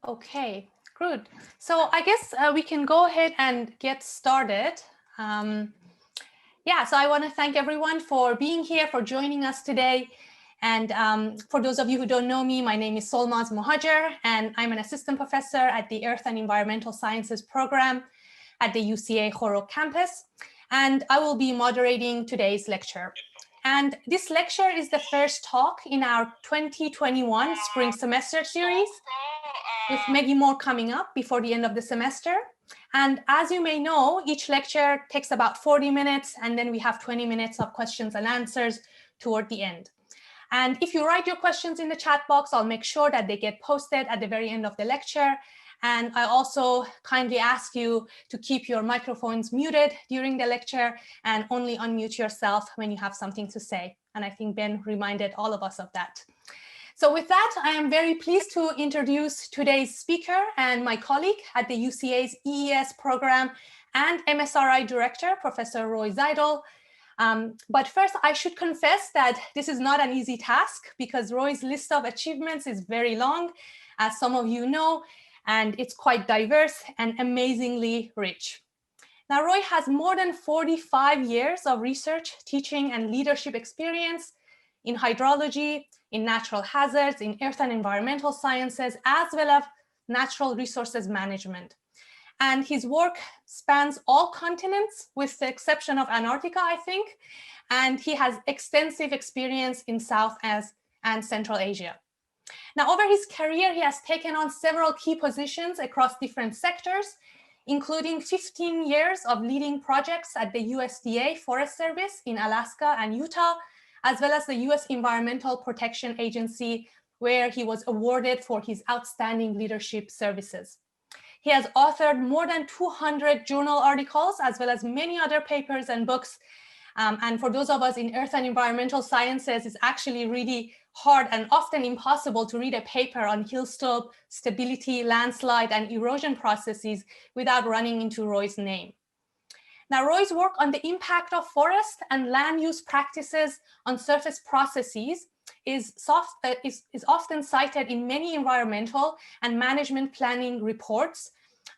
Okay, good. So I guess we can go ahead and get started. So I want to thank everyone for being here, for joining us today. And for those of you who don't know me, my name is Solmaz Mohajer, and I'm an assistant professor at the Earth and Environmental Sciences program at the UCA Khorog campus. And I will be moderating today's lecture. And this lecture is the first talk in our 2021 spring semester series, with many more coming up before the end of the semester. And as you may know, each lecture takes about 40 minutes, and then we have 20 minutes of questions and answers toward the end. And if you write your questions in the chat box, I'll make sure that they get posted at the very end of the lecture. And I also kindly ask you to keep your microphones muted during the lecture and only unmute yourself when you have something to say. And I think Ben reminded all of us of that. So with that, I am very pleased to introduce today's speaker and my colleague at the UCA's EES program and MSRI Director, Professor Roy Sidle. But first, I should confess that this is not an easy task because Roy's list of achievements is very long, as some of you know, and it's quite diverse and amazingly rich. Now, Roy has more than 45 years of research, teaching, and leadership experience in hydrology, in natural hazards, in earth and environmental sciences, as well as natural resources management. And his work spans all continents, with the exception of Antarctica, I think. And he has extensive experience in South and Central Asia. Now, over his career, he has taken on several key positions across different sectors, including 15 years of leading projects at the USDA Forest Service in Alaska and Utah, as well as the US Environmental Protection Agency, where he was awarded for his outstanding leadership services. He has authored more than 200 journal articles, as well as many other papers and books. And for those of us in earth and environmental sciences, it's actually really hard and often impossible to read a paper on hillslope stability, landslide, and erosion processes without running into Roy's name. Now, Roy's work on the impact of forest and land use practices on surface processes is often cited in many environmental and management planning reports.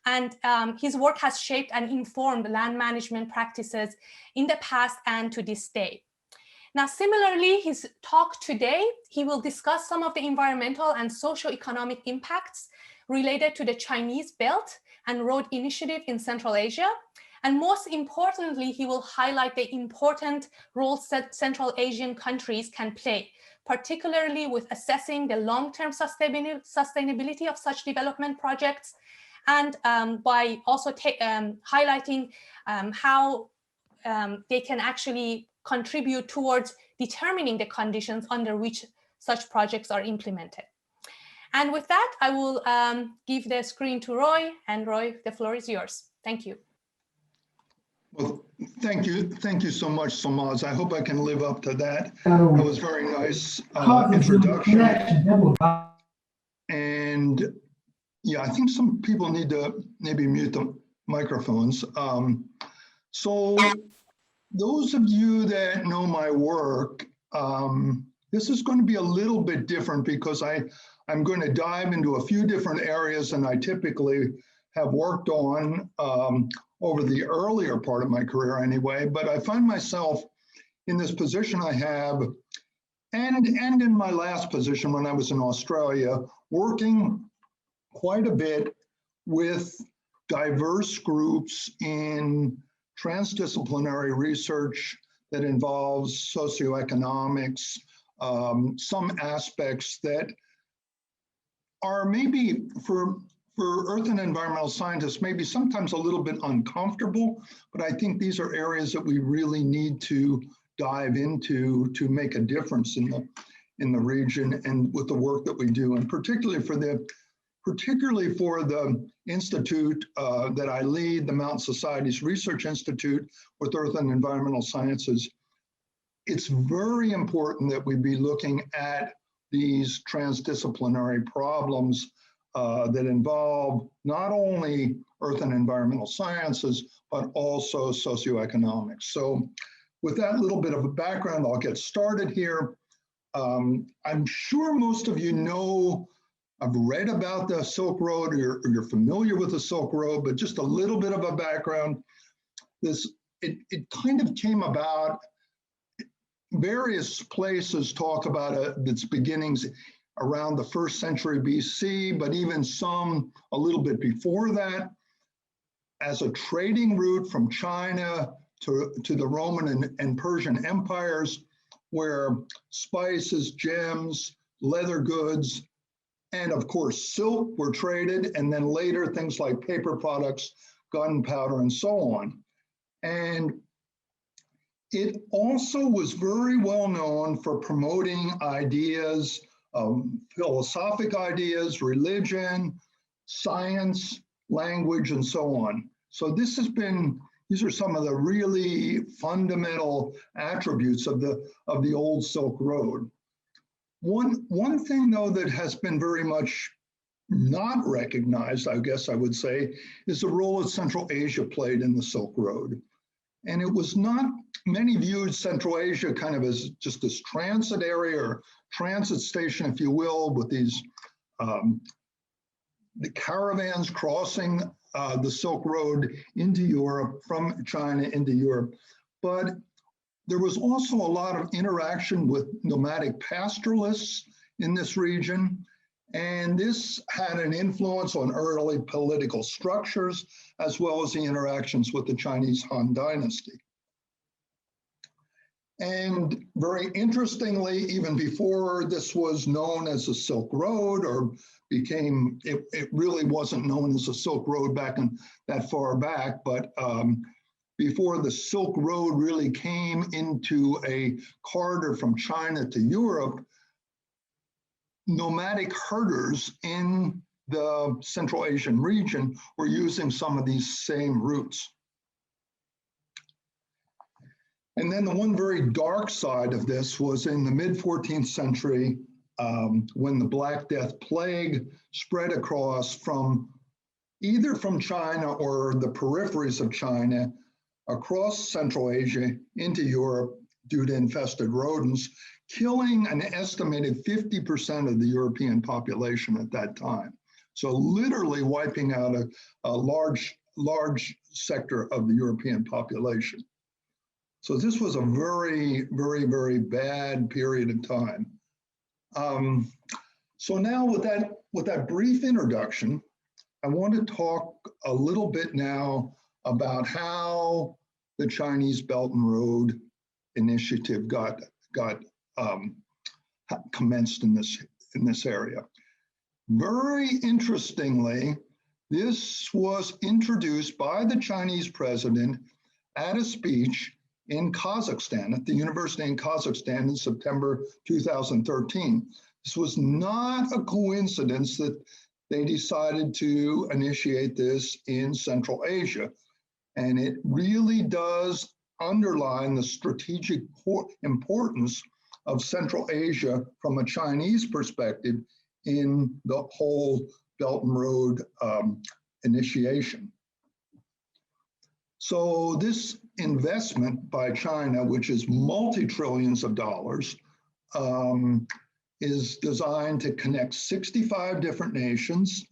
And his work has shaped and informed land management practices in the past and to this day. Now, similarly, his talk today, he will discuss some of the environmental and socioeconomic impacts related to the Chinese Belt and Road Initiative in Central Asia. And most importantly, he will highlight the important role Central Asian countries can play, particularly with assessing the long-term sustainability of such development projects, and by also highlighting how they can actually contribute towards determining the conditions under which such projects are implemented. And with that, I will give the screen to Roy, and Roy, the floor is yours. Thank you. Well, thank you so much, Solmaz. I hope I can live up to that. That was very nice introduction. And yeah, I think some people need to maybe mute the microphones. So those of you that know my work, this is going to be a little bit different because I'm going to dive into a few different areas than I typically have worked on over the earlier part of my career anyway, but I find myself in this position I have, and in my last position when I was in Australia, working quite a bit with diverse groups in transdisciplinary research that involves socioeconomics, some aspects that are maybe for earth and environmental scientists, maybe sometimes a little bit uncomfortable, but I think these are areas that we really need to dive into to make a difference in the region and with the work that we do, and particularly for the institute that I lead, the Mountain Society's Research Institute with Earth and Environmental Sciences. It's very important that we be looking at these transdisciplinary problems that involve not only earth and environmental sciences, but also socioeconomics. So with that little bit of a background, I'll get started here. I'm sure most of you know I've read about the Silk Road, or you're familiar with the Silk Road, but just a little bit of a background. It kind of came about, various places talk about its beginnings around the 1st century BC, but even some a little bit before that, as a trading route from China to the Roman and Persian empires, where spices, gems, leather goods, and of course silk were traded, and then later things like paper products, gunpowder, and so on. And it also was very well known for promoting ideas, philosophic ideas, religion, science, language, and so on. So these are some of the really fundamental attributes of the old Silk Road. One thing, though, that has been very much not recognized, I guess I would say, is the role that Central Asia played in the Silk Road. And it was not, many viewed Central Asia kind of as just this transit area or transit station, if you will, with these, the caravans crossing the Silk Road into Europe, from China into Europe. But there was also a lot of interaction with nomadic pastoralists in this region. And this had an influence on early political structures, as well as the interactions with the Chinese Han Dynasty. And very interestingly, even before this was known as the Silk Road, or became, it really wasn't known as the Silk Road back in that far back, but before the Silk Road really came into a corridor from China to Europe, nomadic herders in the Central Asian region were using some of these same routes. And then the one very dark side of this was in the mid-14th century, when the Black Death plague spread across from either from China or the peripheries of China, across Central Asia into Europe due to infested rodents, killing an estimated 50% of the European population at that time. So literally wiping out a large sector of the European population. So this was a very, very, very bad period of time. So now with that brief introduction, I want to talk a little bit now about how the Chinese Belt and Road Initiative got commenced in this area. Very interestingly, this was introduced by the Chinese president at a speech in Kazakhstan, at the university in Kazakhstan in September 2013. This was not a coincidence that they decided to initiate this in Central Asia. And it really does underline the strategic importance of Central Asia from a Chinese perspective in the whole Belt and Road initiation. So this investment by China, which is multi-trillions of dollars, is designed to connect 65 different nations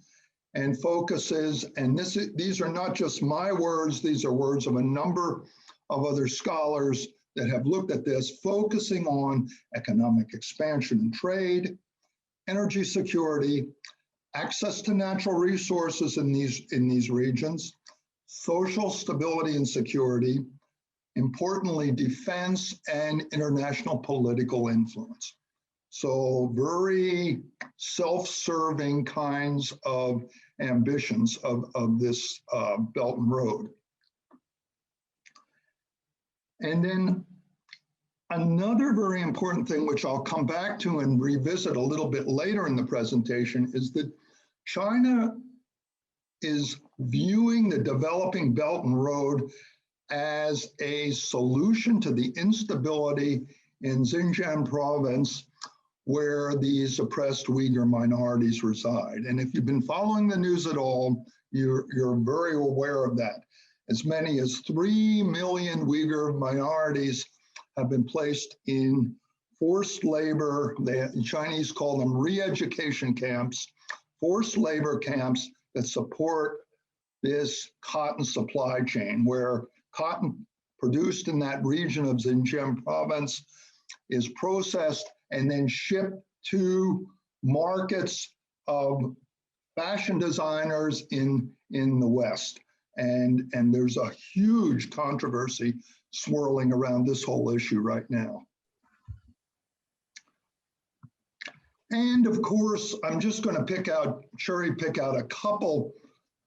and focuses, and these are not just my words, these are words of a number of other scholars that have looked at this, focusing on economic expansion and trade, energy security, access to natural resources in these regions, social stability and security, importantly, defense and international political influence. So very self-serving kinds of ambitions of this Belt and Road. And then another very important thing, which I'll come back to and revisit a little bit later in the presentation, is that China is viewing the developing Belt and Road as a solution to the instability in Xinjiang province, where these oppressed Uyghur minorities reside. And if you've been following the news at all, you're very aware of that. As many as 3 million Uyghur minorities have been placed in forced labor. The Chinese call them re-education camps, forced labor camps that support this cotton supply chain, where cotton produced in that region of Xinjiang province is processed and then shipped to markets of fashion designers in the West. And there's a huge controversy swirling around this whole issue right now. And of course, I'm just going to cherry pick out a couple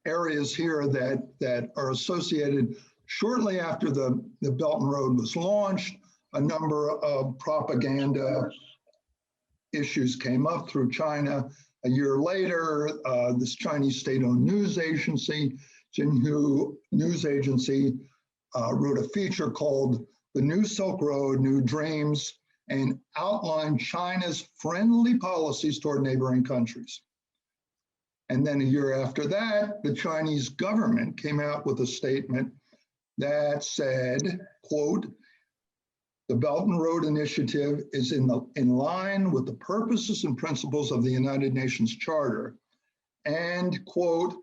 areas here that are associated. Shortly after the Belt and Road was launched, a number of propaganda issues came up through China. A year later, this Chinese state-owned news agency, Xinhua News Agency, wrote a feature called The New Silk Road, New Dreams, and outlined China's friendly policies toward neighboring countries. And then a year after that, the Chinese government came out with a statement that said, quote, "The Belt and Road Initiative is in line with the purposes and principles of the United Nations Charter," and, quote,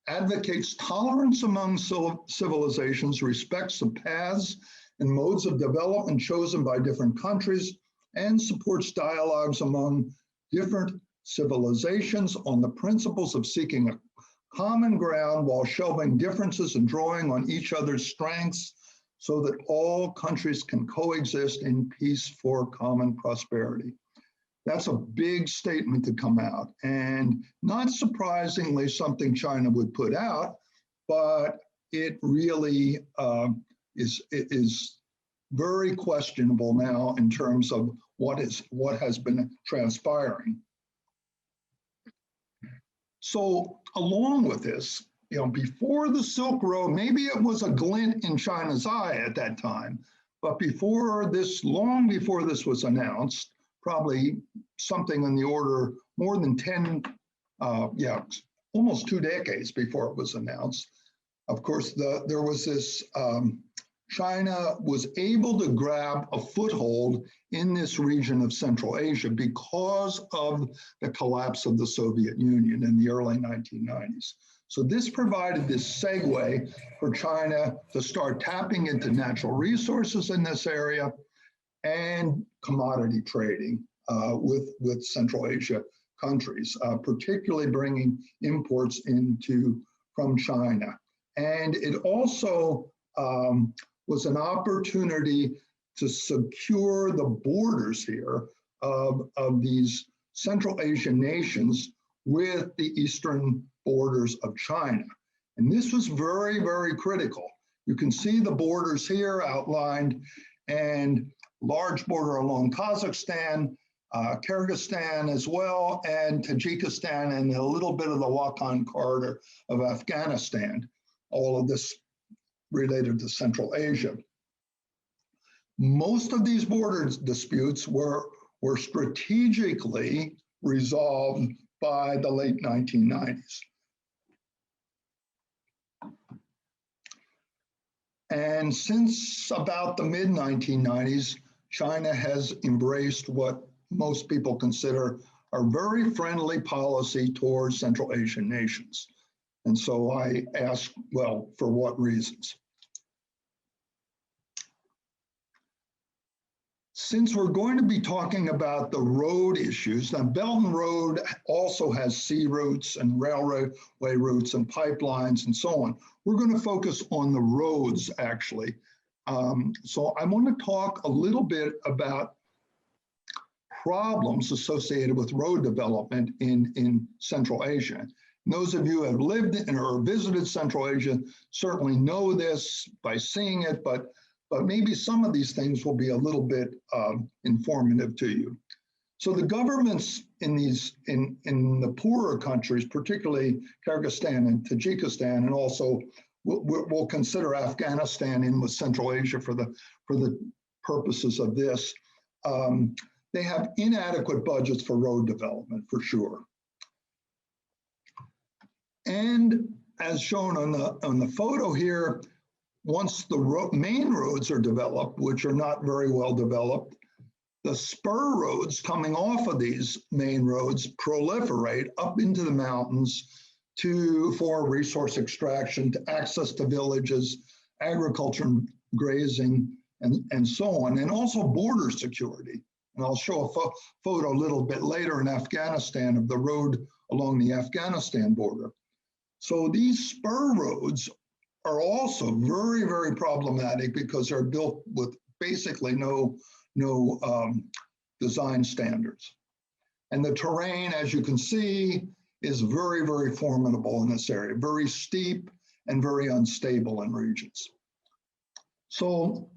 "advocates tolerance among civilizations, respects the paths and modes of development chosen by different countries, and supports dialogues among different civilizations on the principles of seeking a common ground while shelving differences and drawing on each other's strengths so that all countries can coexist in peace for common prosperity." That's a big statement to come out, and not surprisingly something China would put out, but it really is very questionable now in terms of what has been transpiring. So along with this, before the Silk Road, maybe it was a glint in China's eye at that time, but long before this was announced, probably something in the order more than almost 2 decades before it was announced. Of course, there was this, China was able to grab a foothold in this region of Central Asia because of the collapse of the Soviet Union in the early 1990s. So this provided this segue for China to start tapping into natural resources in this area and commodity trading with Central Asia countries, particularly bringing imports from China. And it also was an opportunity to secure the borders here of these Central Asian nations with the eastern borders of China. And this was very, very critical. You can see the borders here outlined, and large border along Kazakhstan, Kyrgyzstan as well, and Tajikistan, and a little bit of the Wakhan corridor of Afghanistan. All of this related to Central Asia. Most of these border disputes were strategically resolved by the late 1990s. And since about the mid-1990s, China has embraced what most people consider a very friendly policy towards Central Asian nations. And so I ask, well, for what reasons? Since we're going to be talking about the road issues, now Belt and Road also has sea routes and railway routes and pipelines and so on. We're going to focus on the roads, actually. So I want to talk a little bit about problems associated with road development in Central Asia. And those of you who have lived in or visited Central Asia certainly know this by seeing it, but maybe some of these things will be a little bit informative to you. So the governments in the poorer countries, particularly Kyrgyzstan and Tajikistan, and also we'll consider Afghanistan in with Central Asia for the purposes of this. They have inadequate budgets for road development, for sure. And as shown on the photo here, once the main roads are developed, which are not very well developed, the spur roads coming off of these main roads proliferate up into the mountains for resource extraction, to access to villages, agriculture and grazing, and so on, and also border security. And I'll show a photo a little bit later in Afghanistan of the road along the Afghanistan border. So these spur roads are also very, very problematic because they're built with basically no design standards. And the terrain, as you can see, is very, very formidable in this area, very steep and very unstable in regions. So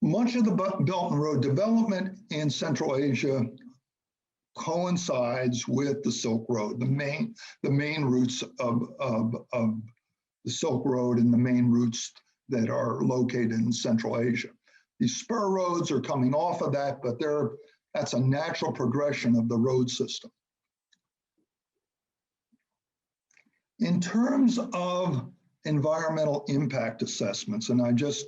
much of the Belt and Road development in Central Asia coincides with the Silk Road, the main routes of the Silk Road and the main routes that are located in Central Asia. These spur roads are coming off of that, but that's a natural progression of the road system. In terms of environmental impact assessments, and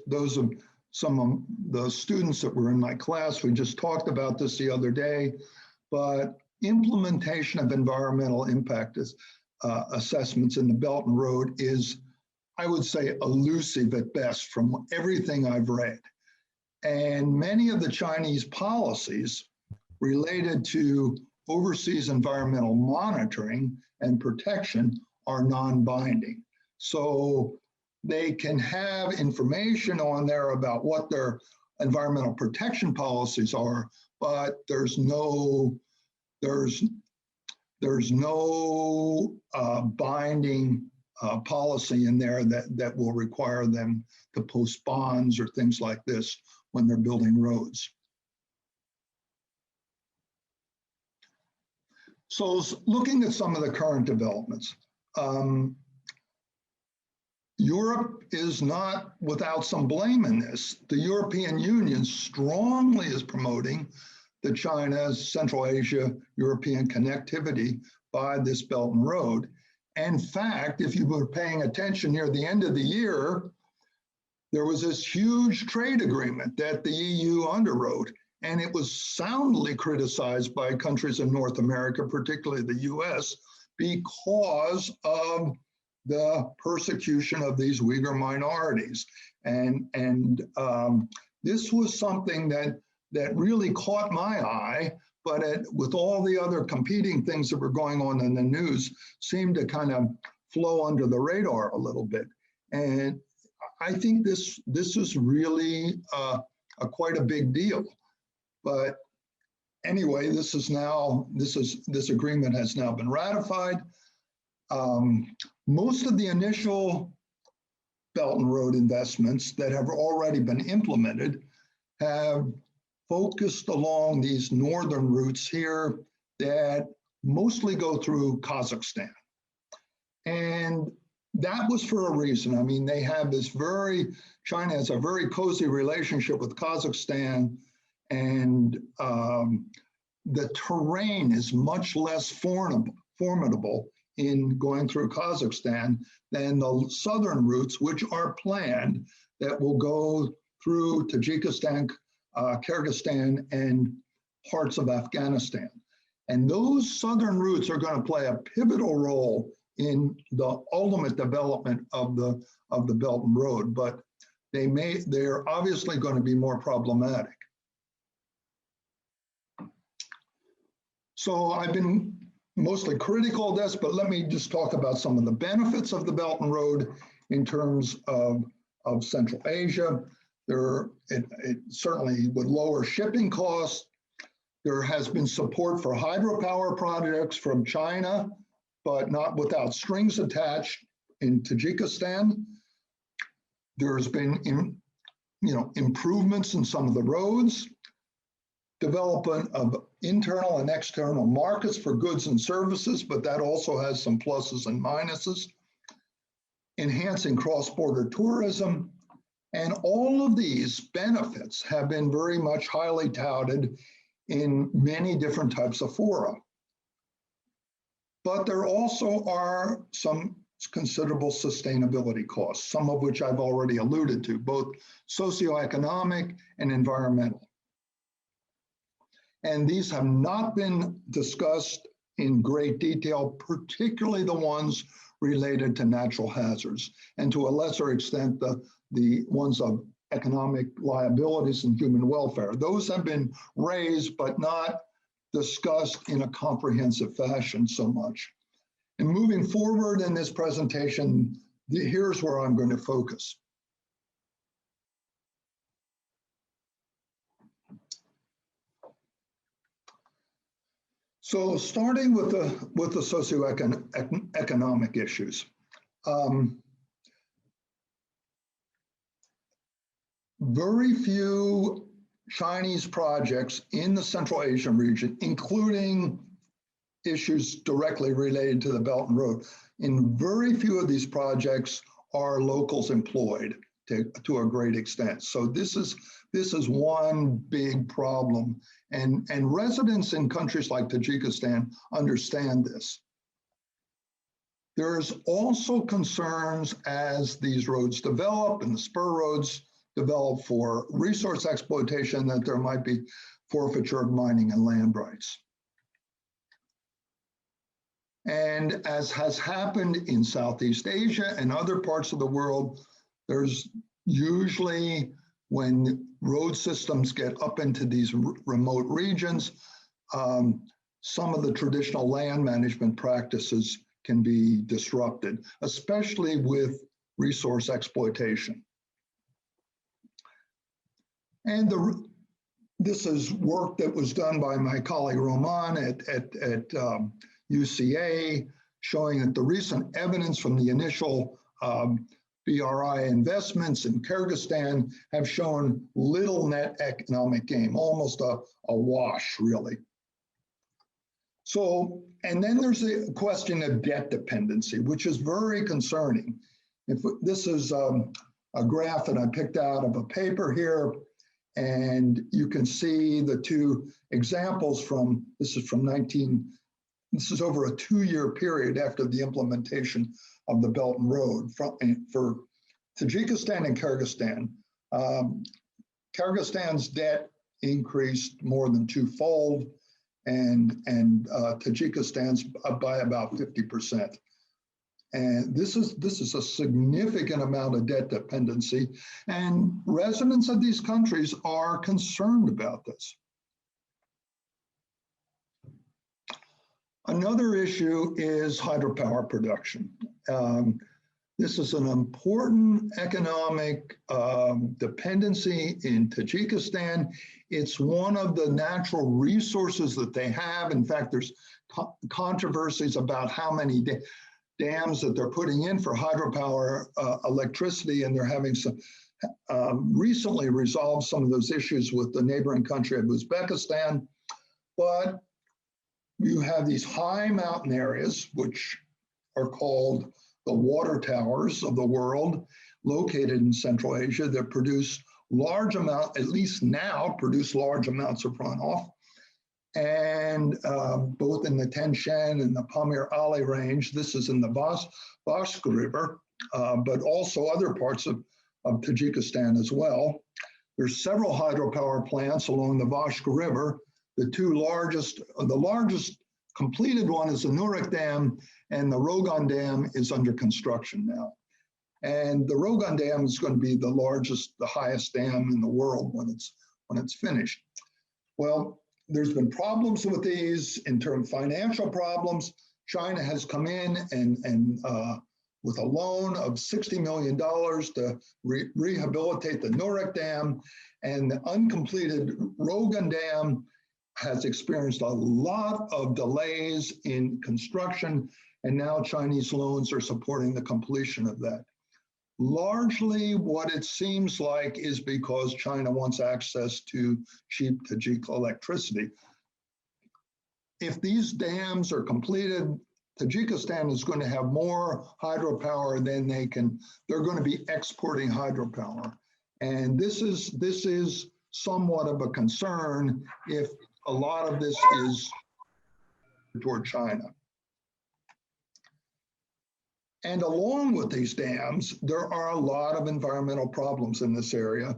those are some of the students that were in my class, we just talked about this the other day, but implementation of environmental impact assessments in the Belt and Road is, I would say, elusive at best from everything I've read. And many of the Chinese policies related to overseas environmental monitoring and protection are non-binding. So they can have information on there about what their environmental protection policies are, but there's no binding policy in there that will require them to post bonds or things like this when they're building roads. So looking at some of the current developments, Europe is not without some blame in this. The European Union strongly is promoting the China's Central Asia European connectivity by this Belt and Road. In fact, if you were paying attention near the end of the year, there was this huge trade agreement that the EU underwrote, and it was soundly criticized by countries in North America, particularly the US, because of the persecution of these Uyghur minorities. And this was something that really caught my eye, but with all the other competing things that were going on in the news, seemed to kind of flow under the radar a little bit. And I think this is really quite a big deal. But anyway, this agreement has now been ratified. Most of the initial Belt and Road investments that have already been implemented have focused along these northern routes here that mostly go through Kazakhstan. And that was for a reason. I mean, they have China has a very cozy relationship with Kazakhstan, and the terrain is much less formidable in going through Kazakhstan than the southern routes, which are planned, that will go through Tajikistan, Kyrgyzstan, and parts of Afghanistan. And those southern routes are going to play a pivotal role in the ultimate development of the Belt and Road, but they're obviously going to be more problematic. So I've been mostly critical of this, but let me just talk about some of the benefits of the Belt and Road in terms of Central Asia. It certainly would lower shipping costs. There has been support for hydropower projects from China, but not without strings attached in Tajikistan. There's been improvements in some of the roads, development of internal and external markets for goods and services, but that also has some pluses and minuses, enhancing cross-border tourism. And all of these benefits have been very much highly touted in many different types of fora. But there also are some considerable sustainability costs, some of which I've already alluded to, both socioeconomic and environmental. And these have not been discussed in great detail, particularly the ones related to natural hazards, and to a lesser extent, the ones of economic liabilities and human welfare. Those have been raised, but not discussed in a comprehensive fashion so much. And moving forward in this presentation, here's where I'm going to focus. So starting with the socioeconomic issues. Very few Chinese projects in the Central Asian region, including issues directly related to the Belt and Road, in very few of these projects are locals employed to a great extent. So this is one big problem. And residents in countries like Tajikistan understand this. There's also concerns as these roads develop and the spur roads develop for resource exploitation that there might be forfeiture of mining and land rights. And as has happened in Southeast Asia and other parts of the world, there's usually, when road systems get up into these remote regions, some of the traditional land management practices can be disrupted, especially with resource exploitation. And this is work that was done by my colleague Roman at UCA, showing that the recent evidence from the initial BRI investments in Kyrgyzstan have shown little net economic gain, almost a wash, really. So, and then there's the question of debt dependency, which is very concerning. This is a graph that I picked out of a paper here, and you can see the two examples from, this is over a 2-year period after the implementation of the Belt and Road for Tajikistan and Kyrgyzstan. Kyrgyzstan's debt increased more than twofold, and Tajikistan's by about 50%. And this is a significant amount of debt dependency, and residents of these countries are concerned about this. Another issue is hydropower production. This is an important economic dependency in Tajikistan. It's one of the natural resources that they have. In fact, there's controversies about how many dams that they're putting in for hydropower electricity, and they're having some recently resolved some of those issues with the neighboring country of Uzbekistan. But you have these high mountain areas, which are called the water towers of the world, located in Central Asia, that produce large amount, at least now, produce large amounts of runoff. And both in the Tian and the Pamir Ali range, this is in the Bashka River, but also other parts of Tajikistan as well. There's several hydropower plants along the Bashka River. The largest completed one is the Nurik Dam, and the Rogan Dam is under construction now. And the Rogan Dam is going to be the highest dam in the world when it's finished. Well, there's been problems with these in terms of financial problems. China has come in and with a loan of $60 million to rehabilitate the Nurik Dam, and the uncompleted Rogan Dam has experienced a lot of delays in construction, and now Chinese loans are supporting the completion of that. Largely what it seems like is because China wants access to cheap Tajik electricity. If these dams are completed, Tajikistan is going to have more hydropower than they're going to be exporting hydropower. And this is somewhat of a concern if a lot of this is toward China. And along with these dams, there are a lot of environmental problems in this area,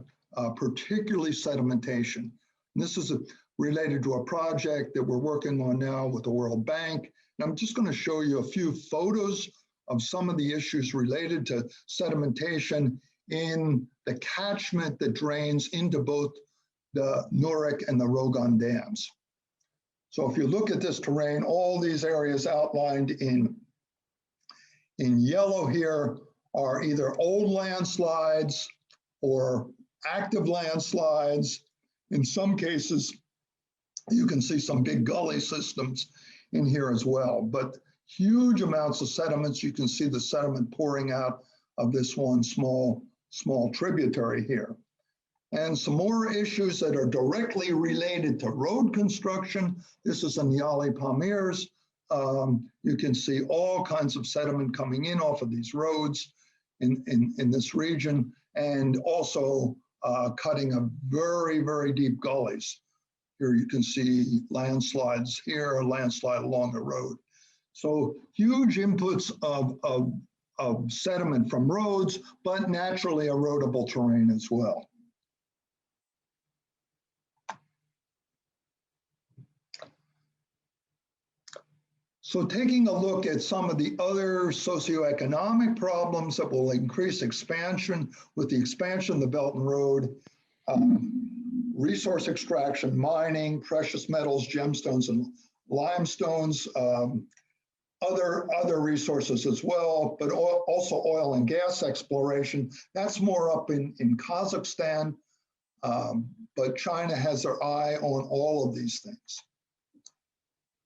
particularly sedimentation. And this is related to a project that we're working on now with the World Bank. And I'm just going to show you a few photos of some of the issues related to sedimentation in the catchment that drains into both the Nurik and the Rogan dams. So if you look at this terrain, all these areas outlined in yellow here are either old landslides or active landslides. In some cases, you can see some big gully systems in here as well, but huge amounts of sediments. You can see the sediment pouring out of this one small tributary here. And some more issues that are directly related to road construction. This is in Yali Pamirs. You can see all kinds of sediment coming in off of these roads in this region, and also cutting of very, very deep gullies. Here you can see landslides here, a landslide along the road. So huge inputs of sediment from roads, but naturally erodible terrain as well. So taking a look at some of the other socioeconomic problems that will increase expansion with the expansion of the Belt and Road, resource extraction, mining, precious metals, gemstones, and limestones, other resources as well, but also oil and gas exploration. That's more up in Kazakhstan, but China has their eye on all of these things.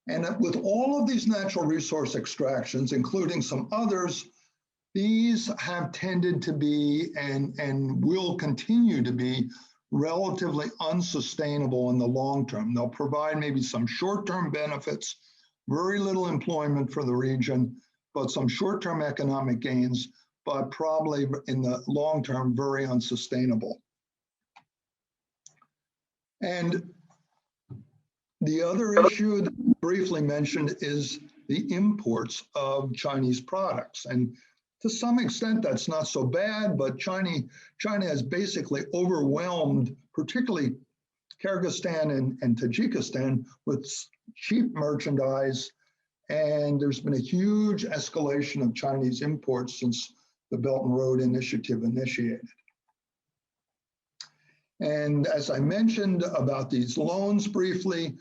And with all of these natural resource extractions, including some others, these have tended to be and will continue to be relatively unsustainable in the long term. They'll provide maybe some short-term benefits, very little employment for the region, but some short-term economic gains, but probably in the long term, very unsustainable. And the other issue that we briefly mentioned is the imports of Chinese products. And to some extent, that's not so bad, but China has basically overwhelmed, particularly Kyrgyzstan and Tajikistan, with cheap merchandise. And there's been a huge escalation of Chinese imports since the Belt and Road Initiative initiated. And as I mentioned about these loans briefly,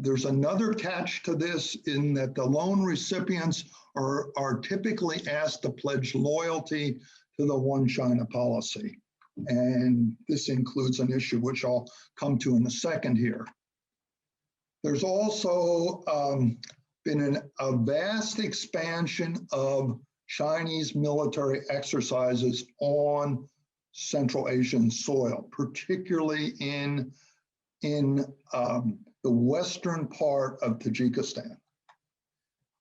there's another catch to this in that the loan recipients are typically asked to pledge loyalty to the One China policy. And this includes an issue which I'll come to in a second here. There's also been a vast expansion of Chinese military exercises on Central Asian soil, particularly in the western part of Tajikistan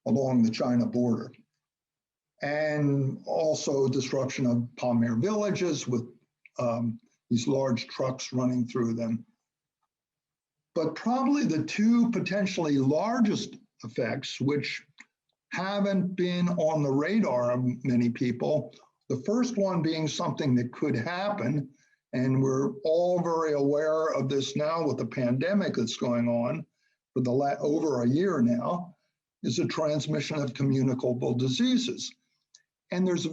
along the China border. And also destruction of Pamir villages with these large trucks running through them. But probably the two potentially largest effects, which haven't been on the radar of many people, the first one being something that could happen, and we're all very aware of this now with the pandemic that's going on for over a year now, is the transmission of communicable diseases. And there's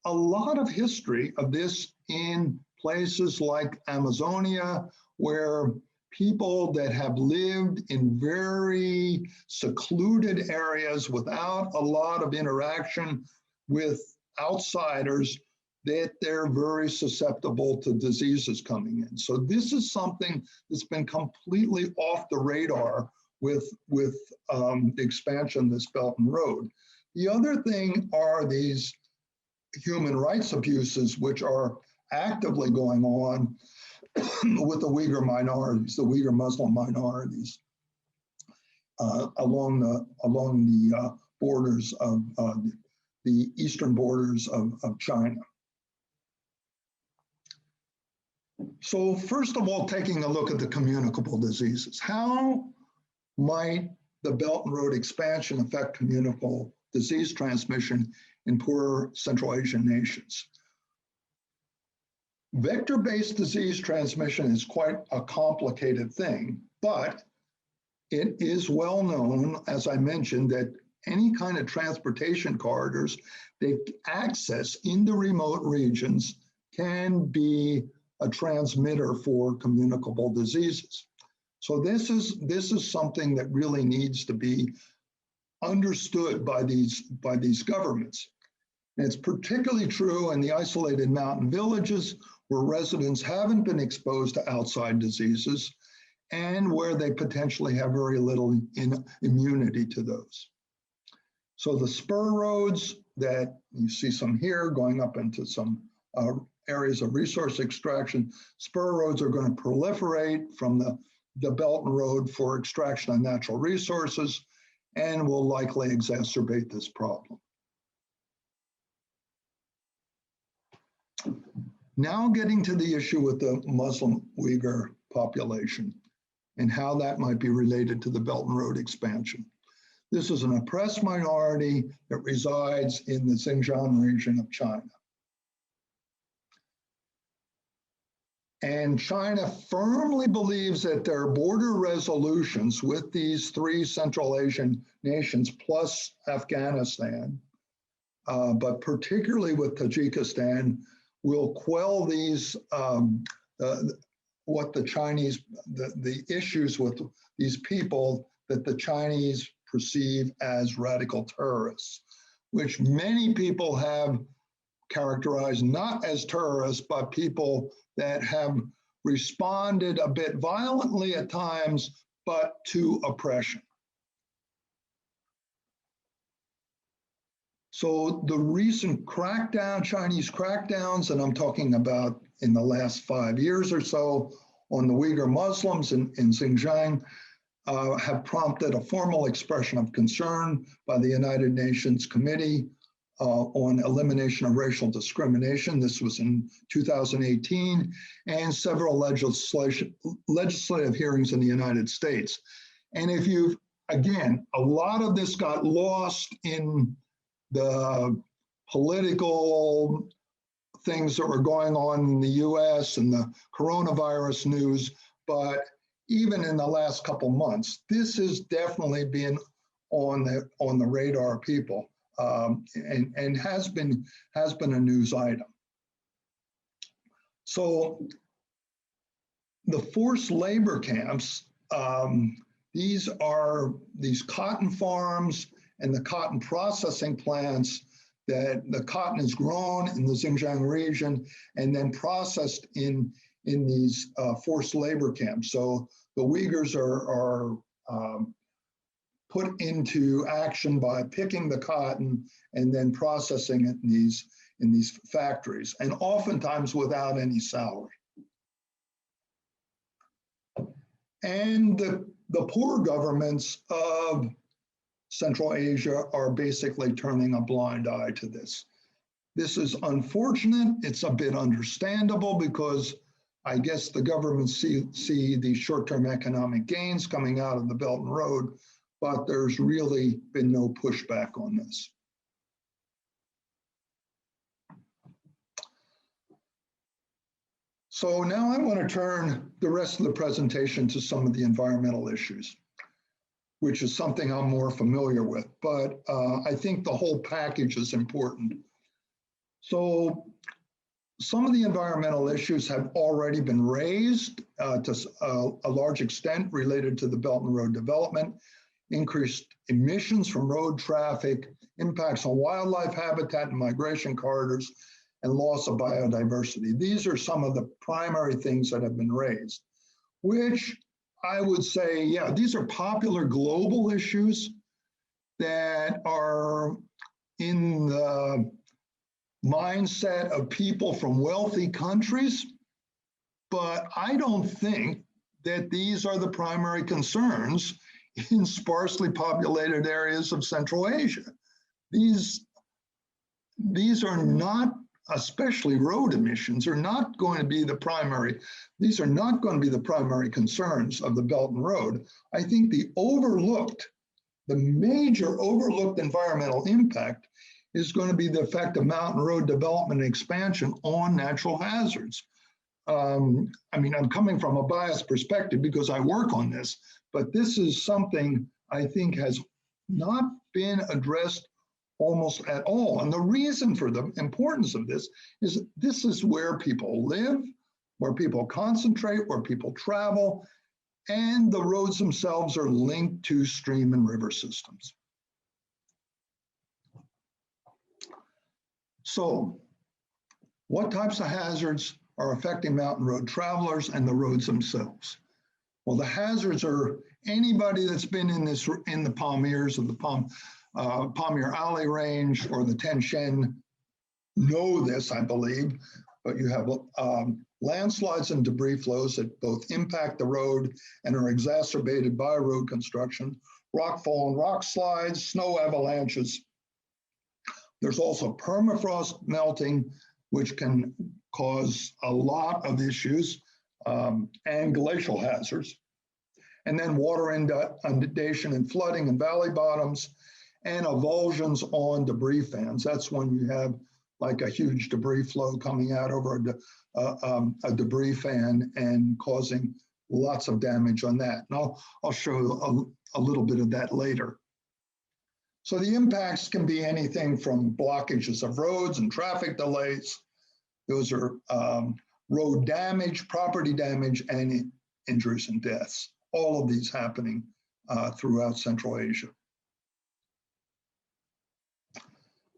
a lot of history of this in places like Amazonia, where people that have lived in very secluded areas without a lot of interaction with outsiders, that they're very susceptible to diseases coming in. So this is something that's been completely off the radar with the expansion of this Belt and Road. The other thing are these human rights abuses, which are actively going on with the Uyghur minorities, the Uyghur Muslim minorities, along the borders of the eastern borders of China. So first of all, taking a look at the communicable diseases, how might the Belt and Road expansion affect communicable disease transmission in poor Central Asian nations? Vector-based disease transmission is quite a complicated thing, but it is well known, as I mentioned, that any kind of transportation corridors they access in the remote regions can be a transmitter for communicable diseases. So this is something that really needs to be understood by these governments. And it's particularly true in the isolated mountain villages where residents haven't been exposed to outside diseases and where they potentially have very little immunity to those. So the spur roads that you see some here going up into some areas of resource extraction, spur roads are going to proliferate from the Belt and Road for extraction of natural resources and will likely exacerbate this problem. Now getting to the issue with the Muslim Uyghur population and how that might be related to the Belt and Road expansion. This is an oppressed minority that resides in the Xinjiang region of China. And China firmly believes that their border resolutions with these 3 Central Asian nations plus Afghanistan, but particularly with Tajikistan, will quell these, what the Chinese, the issues with these people that the Chinese perceive as radical terrorists, which many people have characterized not as terrorists, but people that have responded a bit violently at times, but to oppression. So the recent crackdown, Chinese crackdowns, and I'm talking about in the last 5 years or so on the Uyghur Muslims in Xinjiang, have prompted a formal expression of concern by the United Nations Committee on Elimination of Racial Discrimination. This was in 2018, and several legislative hearings in the United States. And if you've, again, a lot of this got lost in the political things that were going on in the US and the coronavirus news, but even in the last couple months, this has definitely been on the radar of people, and has been a news item. So the forced labor camps, these are these cotton farms and the cotton processing plants that the cotton is grown in the Xinjiang region and then processed in these forced labor camps. So the Uyghurs are put into action by picking the cotton and then processing it in these factories, and oftentimes without any salary. And the poor governments of Central Asia are basically turning a blind eye to this. This is unfortunate. It's a bit understandable because I guess the governments see these short-term economic gains coming out of the Belt and Road, but there's really been no pushback on this. So now I want to turn the rest of the presentation to some of the environmental issues, which is something I'm more familiar with, but I think the whole package is important. So some of the environmental issues have already been raised to a large extent related to the Belt and Road development, increased emissions from road traffic, impacts on wildlife habitat and migration corridors, and loss of biodiversity. These are some of the primary things that have been raised, which I would say, yeah, these are popular global issues that are in the mindset of people from wealthy countries, but I don't think that these are the primary concerns in sparsely populated areas of Central Asia. These are not, especially road emissions, are not going to be the primary, these are not going to be the primary concerns of the Belt and Road. I think the major overlooked environmental impact is going to be the effect of mountain road development and expansion on natural hazards, I mean, I'm coming from a biased perspective because I work on this, but this is something I think has not been addressed almost at all. And the reason for the importance of this is where people live, where people concentrate, where people travel, and the roads themselves are linked to stream and river systems. So, what types of hazards are affecting mountain road travelers and the roads themselves? Well, the hazards are anybody that's been in the Pamirs of the Pamir Alley Range or the Tian Shan know this, I believe, but you have landslides and debris flows that both impact the road and are exacerbated by road construction, rockfall and rock slides, snow avalanches. There's also permafrost melting, which can cause a lot of issues, and glacial hazards. And then water inundation and flooding in valley bottoms, and avulsions on debris fans. That's when you have like a huge debris flow coming out over a debris fan and causing lots of damage on that. And I'll show a little bit of that later. So the impacts can be anything from blockages of roads and traffic delays. Those are road damage, property damage, and injuries and deaths. All of these happening throughout Central Asia.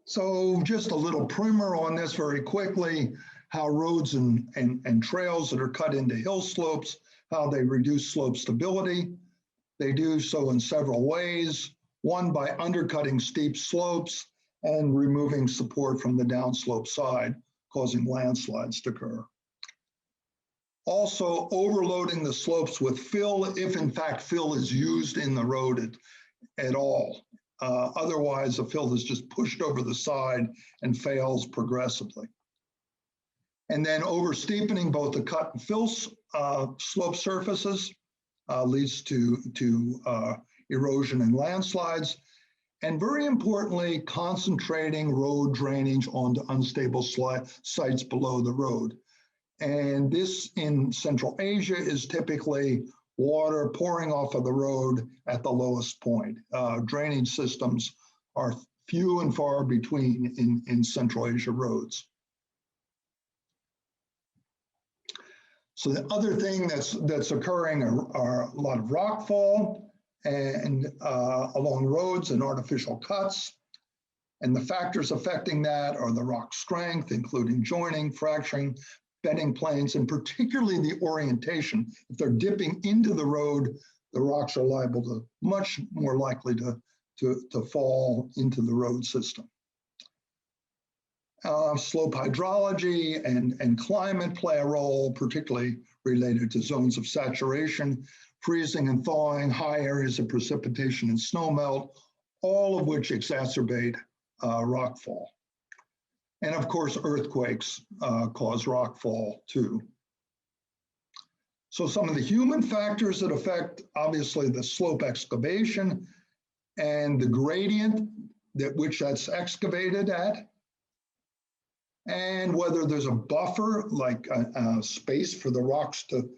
So just a little primer on this very quickly, how roads and trails that are cut into hill slopes, how they reduce slope stability. They do so in several ways. One, by undercutting steep slopes and removing support from the downslope side, causing landslides to occur. Also, overloading the slopes with fill, if in fact fill is used in the road at all. Otherwise, the fill is just pushed over the side and fails progressively. And then oversteepening both the cut and fill slope surfaces leads to erosion and landslides. And very importantly, concentrating road drainage onto unstable sites below the road. And this in Central Asia is typically water pouring off of the road at the lowest point. Drainage systems are few and far between in Central Asia roads. So the other thing that's occurring are a lot of rockfall and along roads and artificial cuts. And the factors affecting that are the rock strength, including joining, fracturing, bedding planes, and particularly the orientation. If they're dipping into the road, the rocks are liable to much more likely to fall into the road system. Slope hydrology and climate play a role, particularly related to zones of saturation, freezing and thawing, high areas of precipitation and snowmelt, all of which exacerbate rockfall. And of course, earthquakes cause rockfall too. So some of the human factors that affect, obviously, the slope excavation and the gradient which that's excavated at, and whether there's a buffer, like a space for the rocks to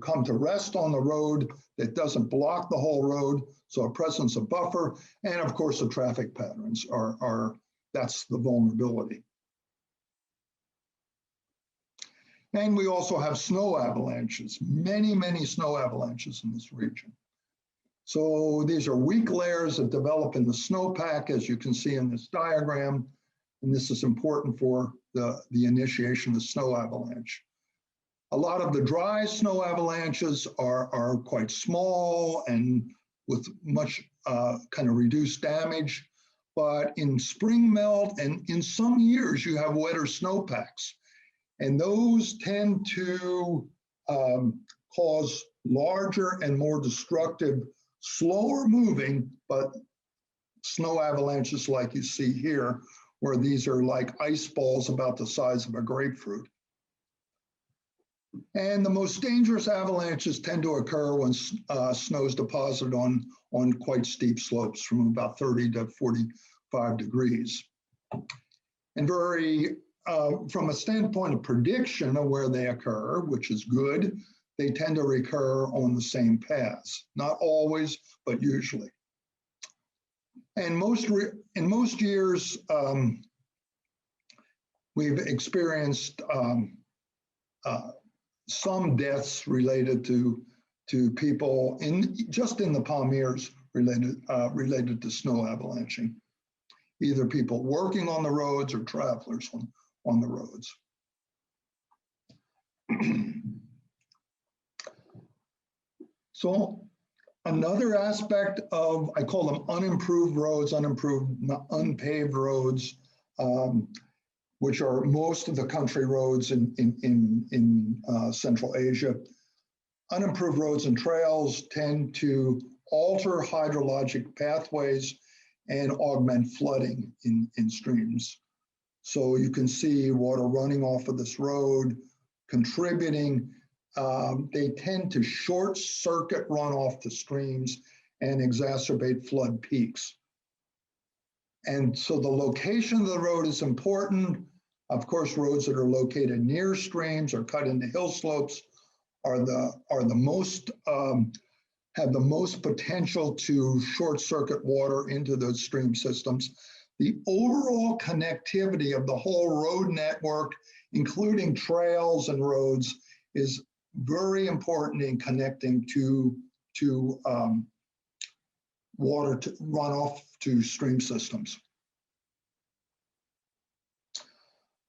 come to rest on the road that doesn't block the whole road, so a presence of buffer, and of course the traffic patterns that's the vulnerability. And we also have snow avalanches, many snow avalanches in this region. So these are weak layers that develop in the snowpack, as you can see in this diagram, and this is important for the initiation of snow avalanche. A lot of the dry snow avalanches are quite small and with much kind of reduced damage, but in spring melt and in some years you have wetter snowpacks, and those tend to cause larger and more destructive, slower moving, but snow avalanches like you see here, where these are like ice balls about the size of a grapefruit. And the most dangerous avalanches tend to occur when snow is deposited on quite steep slopes from about 30 to 45 degrees. And very from a standpoint of prediction of where they occur, which is good, they tend to recur on the same paths. Not always, but usually. And in most years, we've experienced some deaths related to people just in the Pamirs related to snow avalanching, either people working on the roads or travelers on the roads. So another aspect of, I call them unimproved roads, unpaved roads, which are most of the country roads in Central Asia. Unimproved roads and trails tend to alter hydrologic pathways and augment flooding in streams. So you can see water running off of this road, contributing. They tend to short circuit runoff to streams and exacerbate flood peaks. And so the location of the road is important. Of course, roads that are located near streams or cut into hill slopes are the most have the most potential to short circuit water into those stream systems. The overall connectivity of the whole road network, including trails and roads, is very important in connecting to water to runoff to stream systems.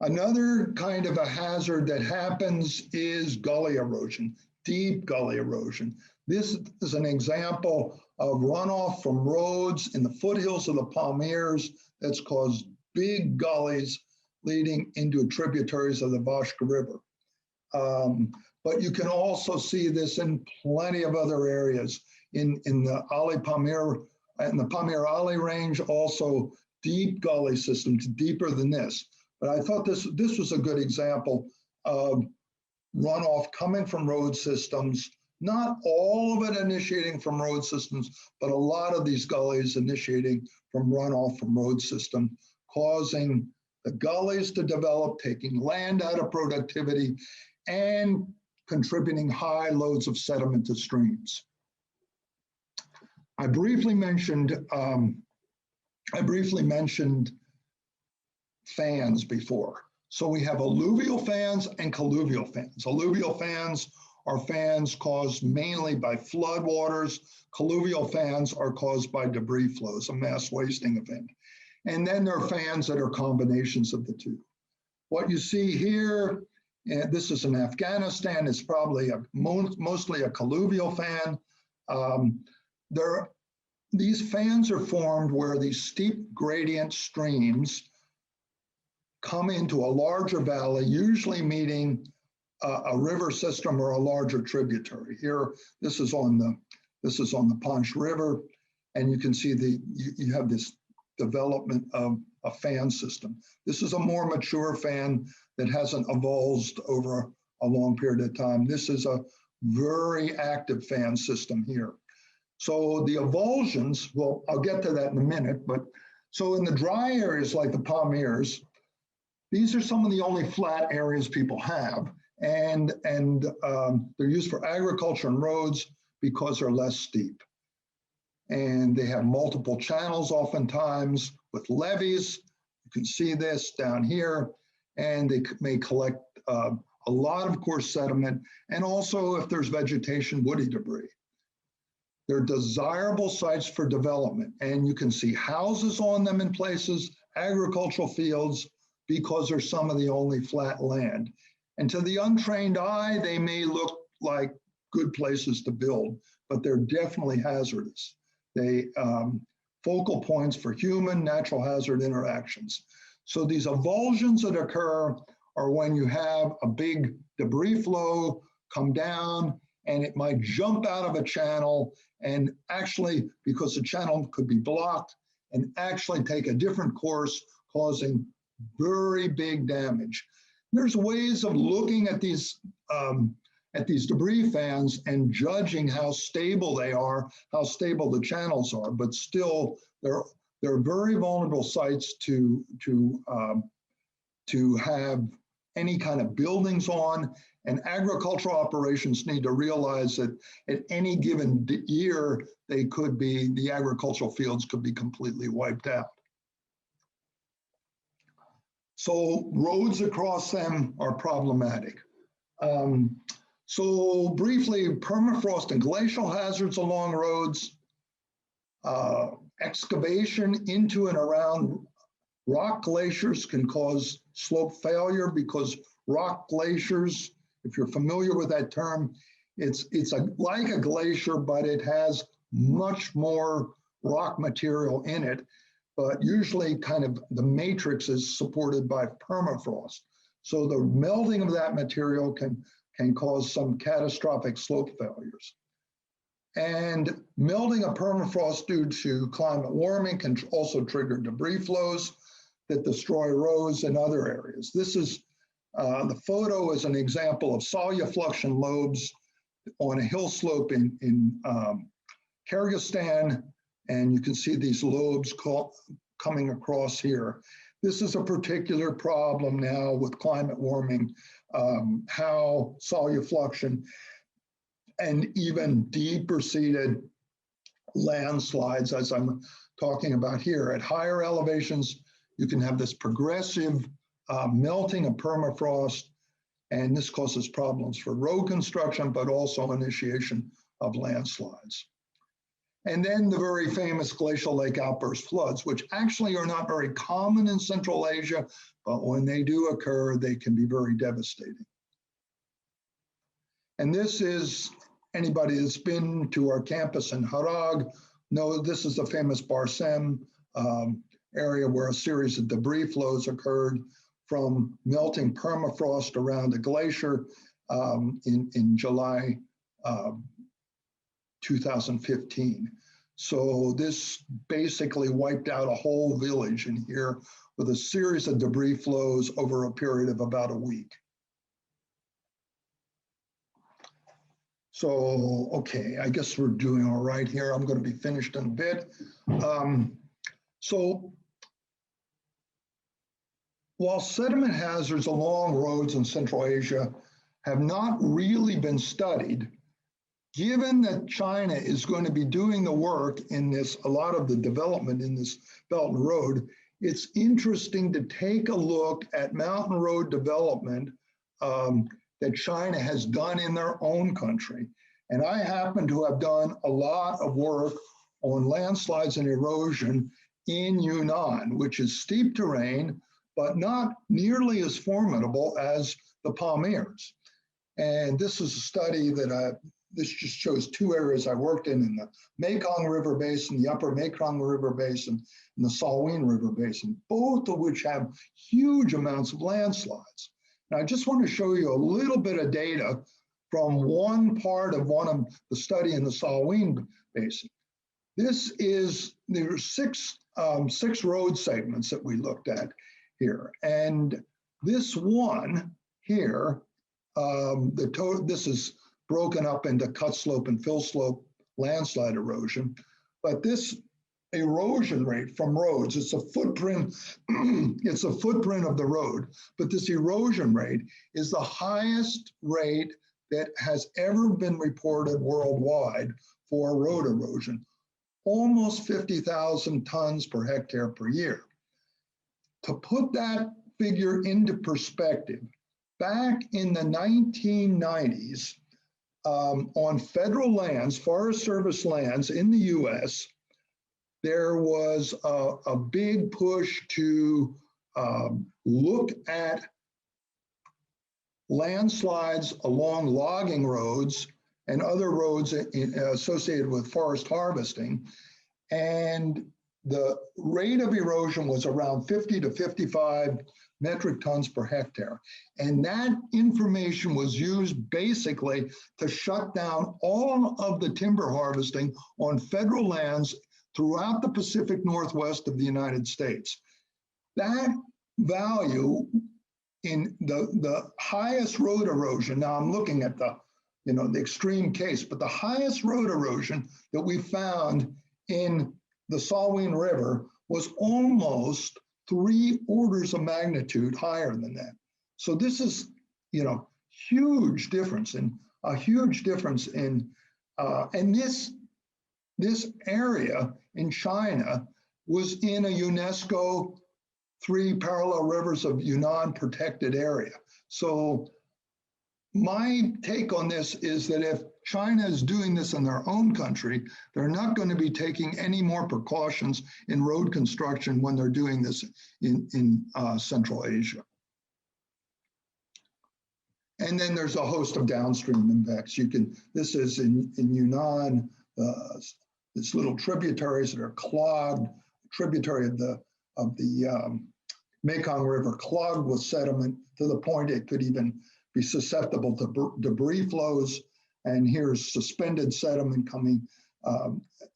Another kind of a hazard that happens is gully erosion, deep gully erosion. This is an example of runoff from roads in the foothills of the Pamirs that's caused big gullies leading into tributaries of the Vashka River. But you can also see this in plenty of other areas. In the Ali Pamir, in the Pamir Ali range, also deep gully systems, deeper than this. But I thought this was a good example of runoff coming from road systems, not all of it initiating from road systems, but a lot of these gullies initiating from runoff from road systems, causing the gullies to develop, taking land out of productivity, and contributing high loads of sediment to streams. I briefly mentioned fans before. So we have alluvial fans and colluvial fans. Alluvial fans are fans caused mainly by flood waters. Colluvial fans are caused by debris flows, a mass wasting event. And then there are fans that are combinations of the two. What you see here, and this is in Afghanistan, is probably mostly a colluvial fan. These fans are formed where these steep gradient streams come into a larger valley, usually meeting a river system or a larger tributary. Here, this is on the Punch River, and you can see you have this development of a fan system. This is a more mature fan that hasn't evolved over a long period of time. This is a very active fan system here. So the avulsions, well, I'll get to that in a minute, but so in the dry areas like the Pamirs, these are some of the only flat areas people have, and they're used for agriculture and roads because they're less steep. And they have multiple channels oftentimes with levees. You can see this down here, and they may collect a lot of coarse sediment, and also if there's vegetation, woody debris. They're desirable sites for development, and you can see houses on them in places, agricultural fields, because they're some of the only flat land. And to the untrained eye, they may look like good places to build, but they're definitely hazardous. They focal points for human natural hazard interactions. So these avulsions that occur are when you have a big debris flow come down, and it might jump out of a channel, and actually, because the channel could be blocked, and actually take a different course, causing very big damage. There's ways of looking at these debris fans and judging how stable they are, how stable the channels are, but still they're very vulnerable sites to to have any kind of buildings on, and agricultural operations need to realize that at any given year, the agricultural fields could be completely wiped out. So roads across them are problematic. So briefly, permafrost and glacial hazards along roads, excavation into and around rock glaciers can cause slope failure because rock glaciers, if you're familiar with that term, it's like a glacier, but it has much more rock material in it. But usually kind of the matrix is supported by permafrost. So the melting of that material can cause some catastrophic slope failures. And melting of permafrost due to climate warming can also trigger debris flows that destroy roads and other areas. This is, the photo is an example of solifluction lobes on a hill slope in Kyrgyzstan, and you can see these lobes coming across here. This is a particular problem now with climate warming, how solifluction and even deeper seated landslides, as I'm talking about here. At higher elevations, you can have this progressive melting of permafrost, and this causes problems for road construction, but also initiation of landslides. And then the very famous glacial lake outburst floods, which actually are not very common in Central Asia, but when they do occur, they can be very devastating. And this is, anybody that's been to our campus in Khorog know this is the famous Barsem area where a series of debris flows occurred from melting permafrost around a glacier in July 2015. So this basically wiped out a whole village in here with a series of debris flows over a period of about a week. So, okay, I guess we're doing all right here. I'm going to be finished in a bit. So while sediment hazards along roads in Central Asia have not really been studied, given that China is going to be doing the work in this, a lot of the development in this Belt and Road, it's interesting to take a look at mountain road development that China has done in their own country. And I happen to have done a lot of work on landslides and erosion in Yunnan, which is steep terrain, but not nearly as formidable as the Pamirs. And this is a study that this just shows two areas I worked in the Mekong River Basin, the Upper Mekong River Basin, and the Salween River Basin, both of which have huge amounts of landslides. And I just want to show you a little bit of data from one part of the study in the Salween Basin. This is, there are six road segments that we looked at here. And this one here, this is broken up into cut slope and fill slope landslide erosion. But this erosion rate from roads, it's a footprint, it's a footprint of the road, but this erosion rate is the highest rate that has ever been reported worldwide for road erosion, almost 50,000 tons per hectare per year. To put that figure into perspective, back in the 1990s, on federal lands, Forest Service lands in the US, there was a big push to look at landslides along logging roads and other roads associated with forest harvesting. And the rate of erosion was around 50 to 55 metric tons per hectare. And that information was used basically to shut down all of the timber harvesting on federal lands throughout the Pacific Northwest of the United States. That value in the highest road erosion, now I'm looking at the extreme case, but the highest road erosion that we found in the Salween River was almost 3 orders of magnitude higher than that. So this is, you know, huge difference, and a huge difference in, and this area in China was in a UNESCO 3 parallel rivers of Yunnan protected area. So my take on this is that if China is doing this in their own country, they're not going to be taking any more precautions in road construction when they're doing this in Central Asia. And then there's a host of downstream impacts. This is in Yunnan, these little tributaries that are clogged, tributary of the Mekong River clogged with sediment to the point it could even be susceptible to debris flows. And here's suspended sediment coming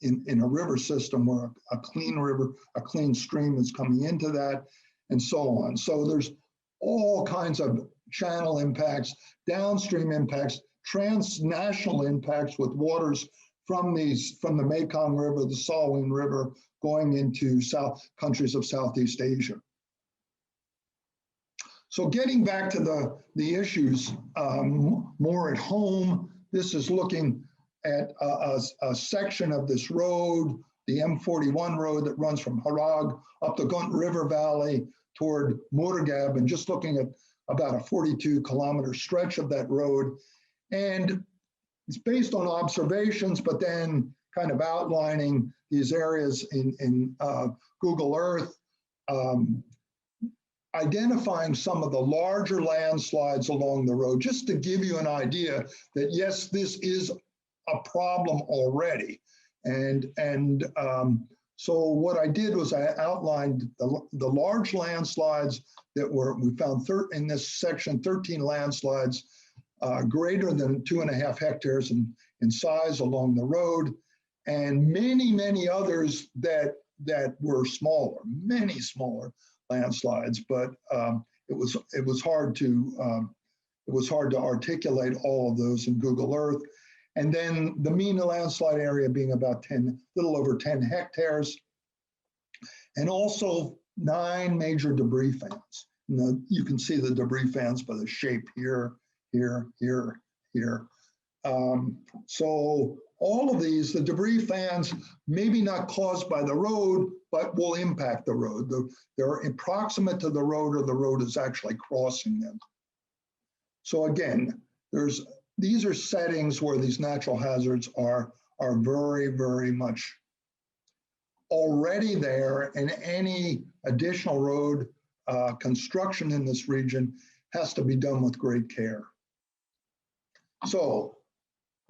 in a river system where a clean stream is coming into that, and so on. So there's all kinds of channel impacts, downstream impacts, transnational impacts with waters from the Mekong River, the Salween River, going into countries of Southeast Asia. So getting back to the issues more at home, this is looking at a section of this road, the M41 road that runs from Khorog up the Gunt River Valley toward Murgab, and just looking at about a 42-kilometer stretch of that road. And it's based on observations, but then kind of outlining these areas in Google Earth, identifying some of the larger landslides along the road, just to give you an idea that, yes, this is a problem already. And so what I did was I outlined the large landslides that we found in this section, 13 landslides greater than 2.5 hectares in size along the road, and many others that were smaller, many smaller landslides, but it was hard to articulate all of those in Google Earth. And then the mean landslide area being about little over 10 hectares, and also 9 major debris fans. You can see the debris fans by the shape here. So all of these, the debris fans, maybe not caused by the road, but will impact the road. They're proximate to the road, or the road is actually crossing them. So again, these are settings where these natural hazards are very much already there, and any additional road construction in this region has to be done with great care. So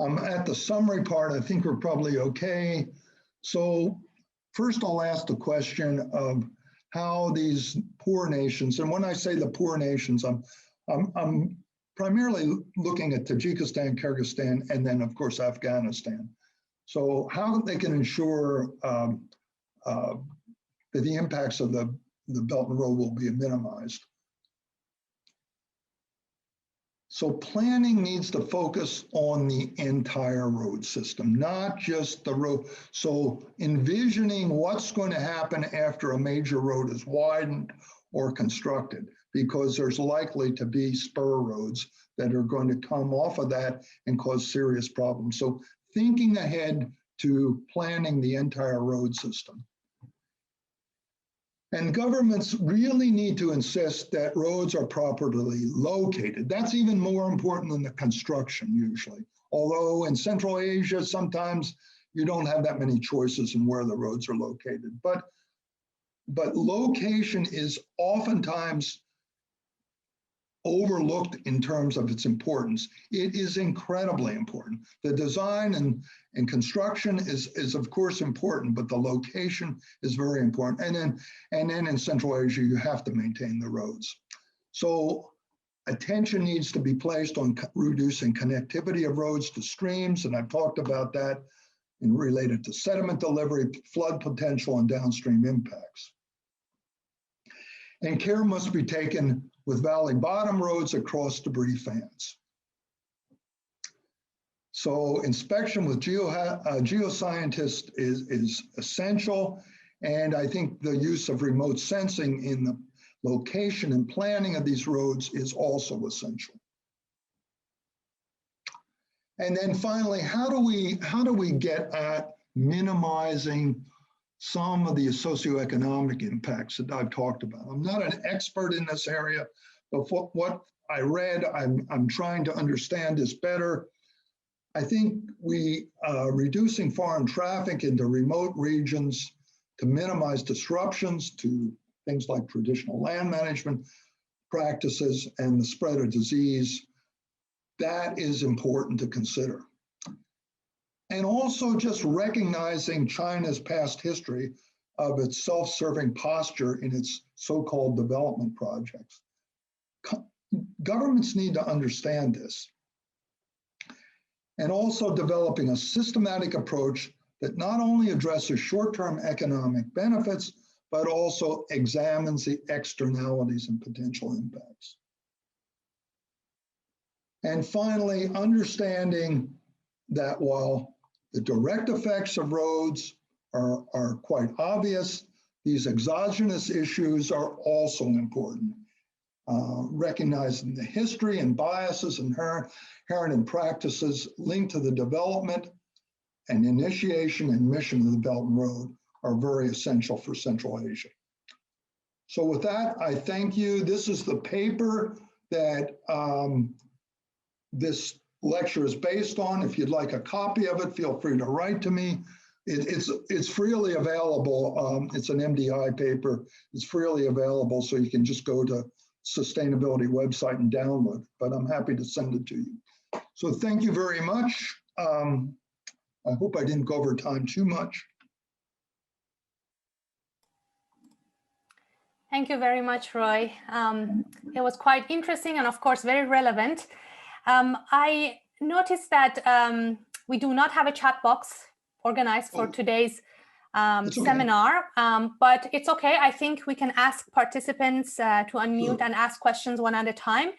I'm at the summary part. I think we're probably okay. So first I'll ask the question of how these poor nations, and when I say the poor nations, I'm primarily looking at Tajikistan, Kyrgyzstan, and then of course Afghanistan. So how they can ensure that the impacts of the Belt and Road will be minimized. So planning needs to focus on the entire road system, not just the road. So envisioning what's going to happen after a major road is widened or constructed, because there's likely to be spur roads that are going to come off of that and cause serious problems. So thinking ahead to planning the entire road system. And governments really need to insist that roads are properly located. That's even more important than the construction usually. Although in Central Asia, sometimes you don't have that many choices in where the roads are located. But location is oftentimes overlooked in terms of its importance. It is incredibly important. The design and construction is of course important, but the location is very important. And then in Central Asia, you have to maintain the roads. So attention needs to be placed on reducing connectivity of roads to streams, and I've talked about that in related to sediment delivery, flood potential, and downstream impacts. And care must be taken with valley bottom roads across debris fans. So inspection with geoscientists is essential, And I think the use of remote sensing in the location and planning of these roads is also essential. And then finally, how do we get at minimizing some of the socioeconomic impacts that I've talked about? I'm not an expert in this area, but what I read, I'm trying to understand this better. I think reducing foreign traffic into remote regions to minimize disruptions to things like traditional land management practices and the spread of disease, that is important to consider. And also just recognizing China's past history of its self-serving posture in its so-called development projects. Governments need to understand this. And also developing a systematic approach that not only addresses short-term economic benefits, but also examines the externalities and potential impacts. And finally, understanding that while the direct effects of roads are quite obvious, these exogenous issues are also important. Recognizing the history and biases inherent in practices linked to the development and initiation and mission of the Belt and Road are very essential for Central Asia. So with that, I thank you. This is the paper that this lecture is based on. If you'd like a copy of it, feel free to write to me. It's freely available. It's an MDI paper. It's freely available, so you can just go to sustainability website and download it, but I'm happy to send it to you. So thank you very much. I hope I didn't go over time too much. Thank you very much, Roy. It was quite interesting and of course very relevant. I noticed that we do not have a chat box organized for today's seminar, but it's okay. I think we can ask participants to unmute and ask questions one at a time.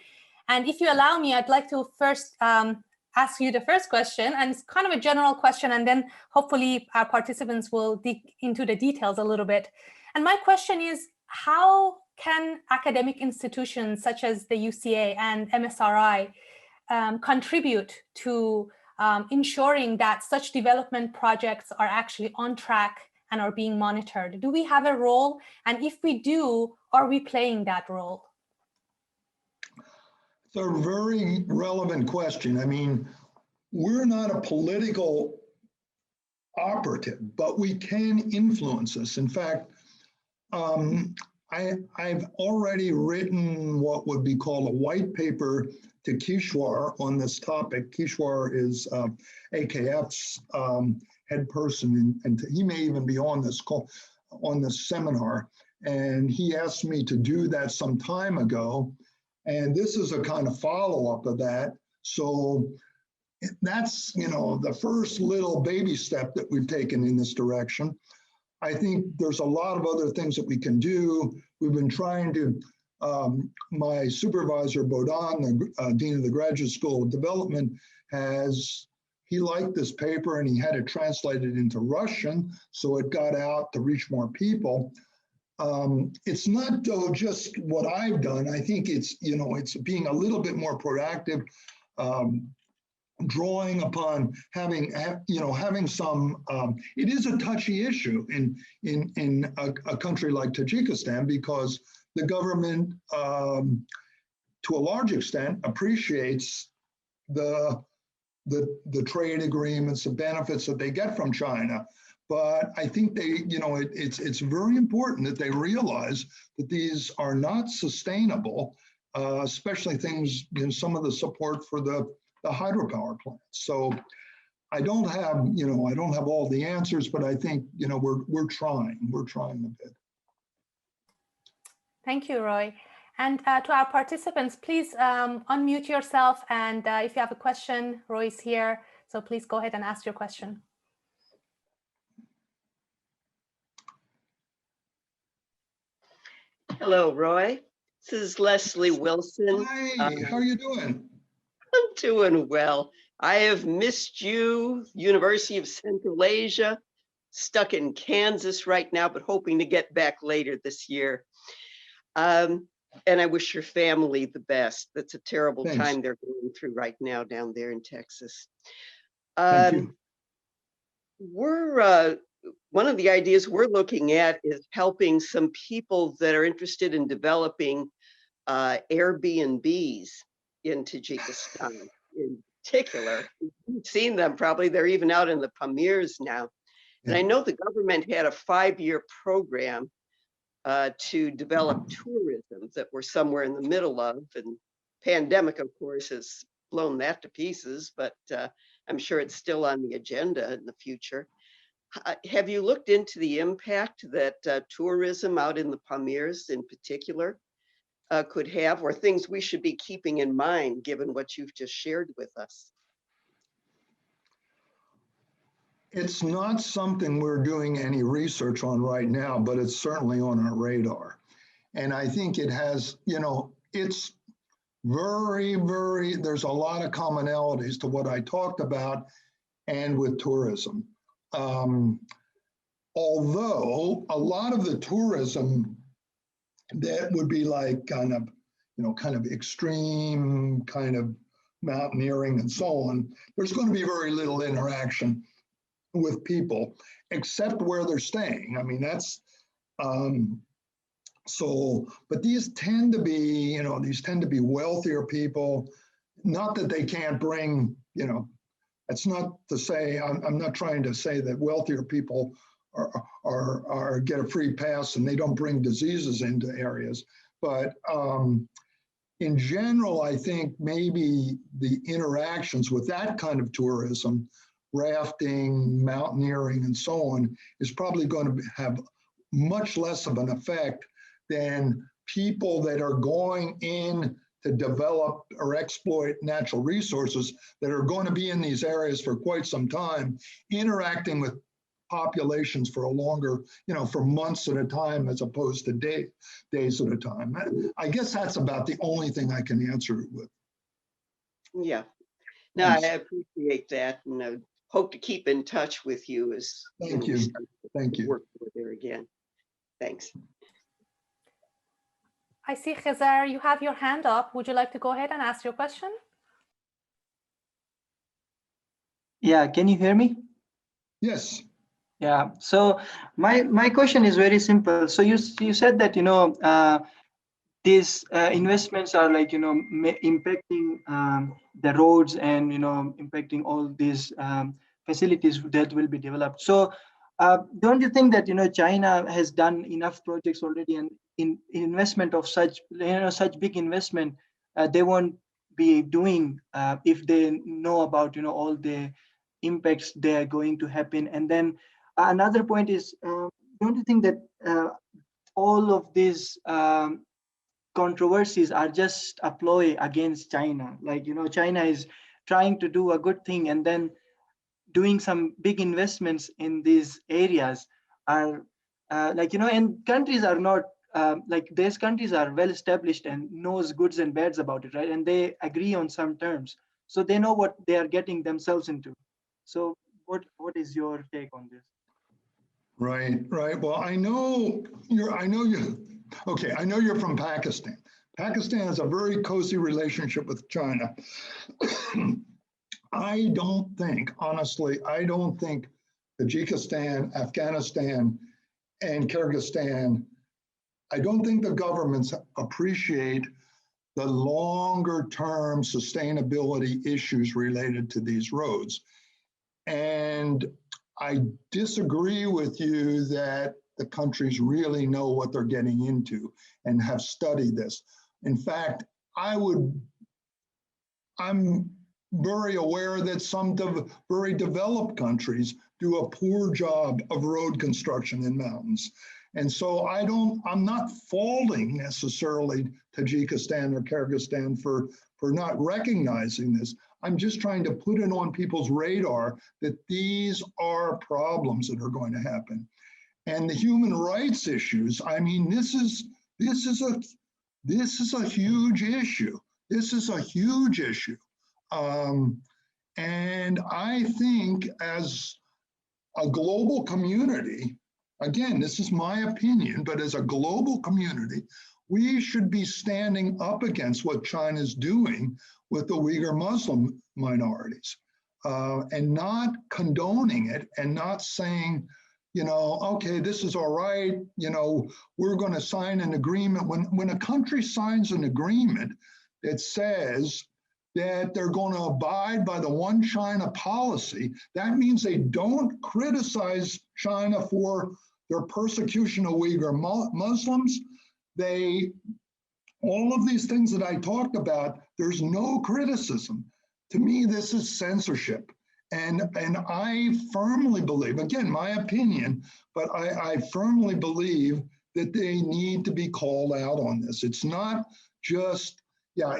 And if you allow me, I'd like to first ask you the first question, and it's kind of a general question, and then hopefully our participants will dig into the details a little bit. And my question is, how can academic institutions such as the UCA and MSRI contribute to ensuring that such development projects are actually on track and are being monitored? Do we have a role? And if we do, are we playing that role? It's a very relevant question. I mean, we're not a political operative, but we can influence this. In fact, I've already written what would be called a white paper to Kishwar on this topic. Kishwar is AKF's head person, and he may even be on this call, on this seminar. And he asked me to do that some time ago. And this is a kind of follow-up of that. So that's, you know, the first little baby step that we've taken in this direction. I think there's a lot of other things that we can do. We've been trying to, my supervisor, Bodan, the Dean of the Graduate School of Development, he liked this paper and he had it translated into Russian, so it got out to reach more people. It's not though just what I've done. I think it's, you know, it's being a little bit more proactive, drawing upon having some, it is a touchy issue in a country like Tajikistan, because the government, to a large extent, appreciates the trade agreements, the benefits that they get from China. But I think they, you know, it's very important that they realize that these are not sustainable, especially things in some of the support for the hydropower plants. So I don't have all the answers, but I think, you know, we're trying a bit. Thank you, Roy. And to our participants, please unmute yourself. And if you have a question, Roy is here. So please go ahead and ask your question. Hello, Roy. This is Leslie Wilson. Hi, how are you doing? I'm doing well. I have missed you, University of Central Asia. stuck in Kansas right now, but hoping to get back later this year. And I wish your family the best. That's a terrible Thanks. time they're going through right now down there in Texas. Thank you. We're one of the ideas we're looking at is helping some people that are interested in developing Airbnbs in Tajikistan in particular. You've seen them probably, they're even out in the Pamirs now. And I know the government had a 5-year program to develop tourism that we're somewhere in the middle of, and pandemic, of course, has blown that to pieces, but I'm sure it's still on the agenda in the future. Have you looked into the impact that tourism out in the Pamirs in particular could have, or things we should be keeping in mind given what you've just shared with us? It's not something we're doing any research on right now, but it's certainly on our radar. And I think it has, you know, it's there's a lot of commonalities to what I talked about and with tourism. Although a lot of the tourism that would be like kind of extreme kind of mountaineering and so on, there's going to be very little interaction with people, except where they're staying. I mean, that's, but these tend to be, wealthier people. Not that they can't bring, that's not to say, I'm not trying to say that wealthier people are get a free pass and they don't bring diseases into areas. But in general, I think maybe the interactions with that kind of tourism, rafting, mountaineering, and so on, is probably going to have much less of an effect than people that are going in to develop or exploit natural resources that are going to be in these areas for quite some time, interacting with populations for a longer, for months at a time as opposed to days at a time. I guess that's about the only thing I can answer it with. Yeah, no, I appreciate that, and I hope to keep in touch with you as Thank you. Thank you. Work there again. Thanks. I see, Khizar, you have your hand up. Would you like to go ahead and ask your question? Yeah, can you hear me? Yes. Yeah, so my question is very simple. So you said that, these investments are like, impacting the roads and, impacting all these facilities that will be developed. So don't you think that, China has done enough projects already, and in investment of such, such big investment, they won't be doing if they know about, all the impacts they are going to happen? And then another point is, don't you think that all of these controversies are just a ploy against China? Like, China is trying to do a good thing, and then doing some big investments in these areas are and countries are not like, these countries are well established and knows goods and bads about it, right? And they agree on some terms, so they know what they are getting themselves into. So what is your take on this? Right. Well, I know you're from Pakistan. Pakistan has a very cozy relationship with China. Honestly, I don't think Tajikistan, Afghanistan, and Kyrgyzstan, I don't think the governments appreciate the longer term sustainability issues related to these roads. And I disagree with you that the countries really know what they're getting into and have studied this. In fact, I'm very aware that some very developed countries do a poor job of road construction in mountains. And so I'm not faulting necessarily Tajikistan or Kyrgyzstan for not recognizing this. I'm just trying to put it on people's radar that these are problems that are going to happen. And the human rights issues, I mean, this is a huge issue. This is a huge issue. And I think as a global community, again, this is my opinion, but as a global community, we should be standing up against what China's doing with the Uyghur Muslim minorities, and not condoning it and not saying, you know, okay, this is all right, you know, we're going to sign an agreement. When a country signs an agreement that says that they're going to abide by the one China policy, that means they don't criticize China for their persecution of Uyghur Muslims. All of these things that I talked about, there's no criticism. To me, this is censorship. And I firmly believe, again, my opinion, but I firmly believe that they need to be called out on this. It's not just, yeah,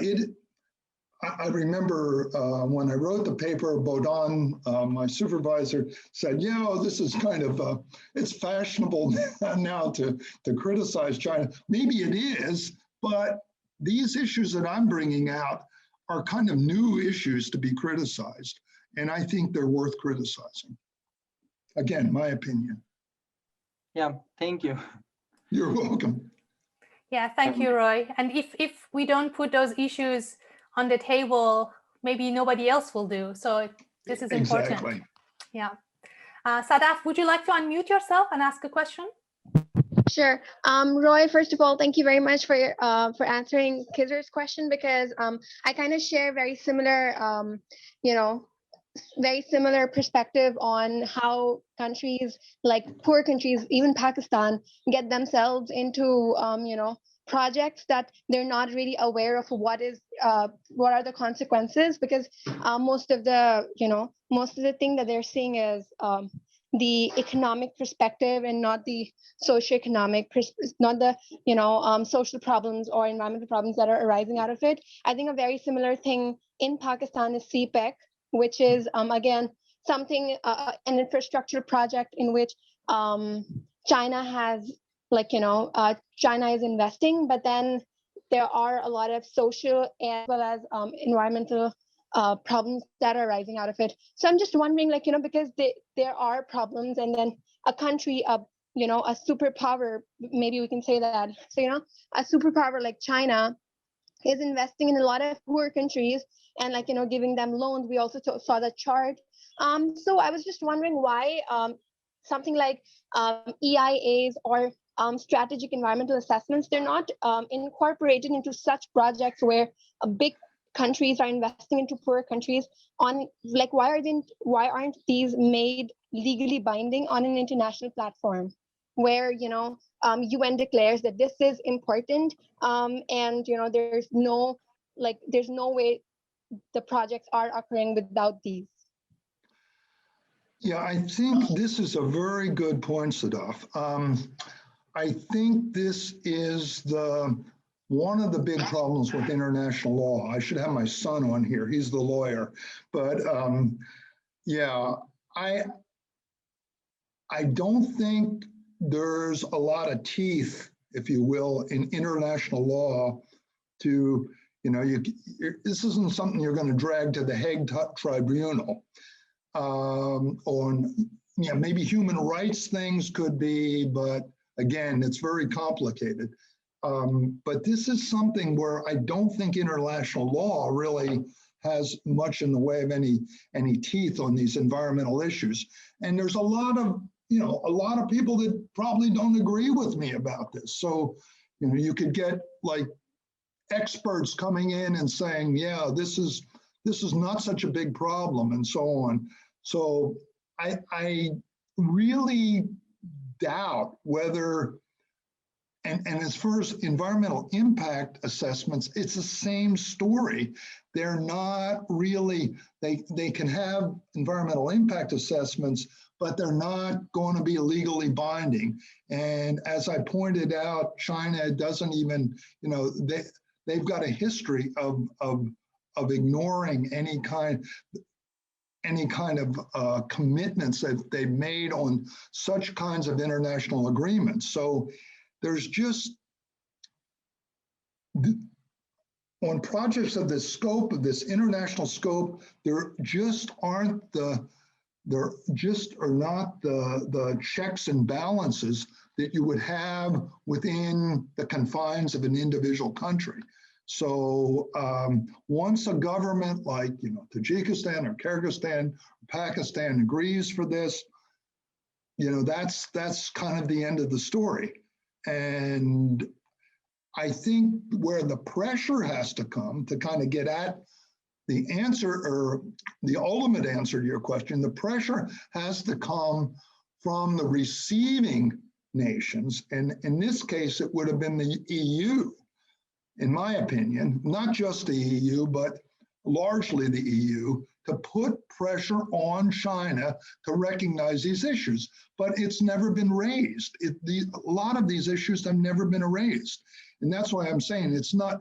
I remember when I wrote the paper, Bodan, my supervisor, said, you know, this is kind of, it's fashionable now to criticize China. Maybe it is, but these issues that I'm bringing out are kind of new issues to be criticized. And I think they're worth criticizing. Again, my opinion. Yeah, thank you. You're welcome. Yeah, thank you, Roy. And if we don't put those issues on the table, maybe nobody else will do. So this is important. Exactly. Yeah. Sadaf, would you like to unmute yourself and ask a question? Sure. Roy, first of all, thank you very much for answering Kizer's question, because I kind of share very similar, very similar perspective on how countries like poor countries, even Pakistan, get themselves into, projects that they're not really aware of what are the consequences, because most of the thing that they're seeing is the economic perspective and not the socioeconomic, not the social problems or environmental problems that are arising out of it. I think a very similar thing in Pakistan is CPEC, which is again something an infrastructure project in which China has China is investing, but then there are a lot of social as well as environmental problems that are arising out of it. So I'm just wondering, because there are problems, and then a country, a superpower, maybe we can say that. So, a superpower like China is investing in a lot of poor countries and giving them loans. We also saw that chart. So I was just wondering why something like EIAs or strategic environmental assessments, they're not incorporated into such projects where big countries are investing into poor countries. On why aren't these made legally binding on an international platform where UN declares that this is important, and there's no way the projects are occurring without these. Yeah, I think this is a very good point, Sadaf. I think this is one of the big problems with international law. I should have my son on here. He's the lawyer. But yeah, I don't think there's a lot of teeth, if you will, in international law to, this isn't something you're going to drag to the Hague Tribunal. On, maybe human rights things could be, but again, it's very complicated. But this is something where I don't think international law really has much in the way of any teeth on these environmental issues. And there's a lot of people that probably don't agree with me about this. So, you could get experts coming in and saying, yeah, this is not such a big problem and so on. So I really doubt whether, and as far as environmental impact assessments, it's the same story. They're not really, they can have environmental impact assessments, but they're not going to be legally binding. And as I pointed out, China doesn't even, they've got a history of ignoring any kind of commitments that they made on such kinds of international agreements. So there's just, on projects of this scope, of this international scope, there just aren't the there just are not the checks and balances that you would have within the confines of an individual country. So once a government like, Tajikistan or Kyrgyzstan, or Pakistan agrees for this, that's kind of the end of the story. And I think where the pressure has to come to kind of get at the answer, or the ultimate answer to your question, the pressure has to come from the receiving nations. And in this case, it would have been the EU, in my opinion, not just the EU, but largely the EU, to put pressure on China to recognize these issues. But it's never been raised. A lot of these issues have never been raised. And that's why I'm saying it's not,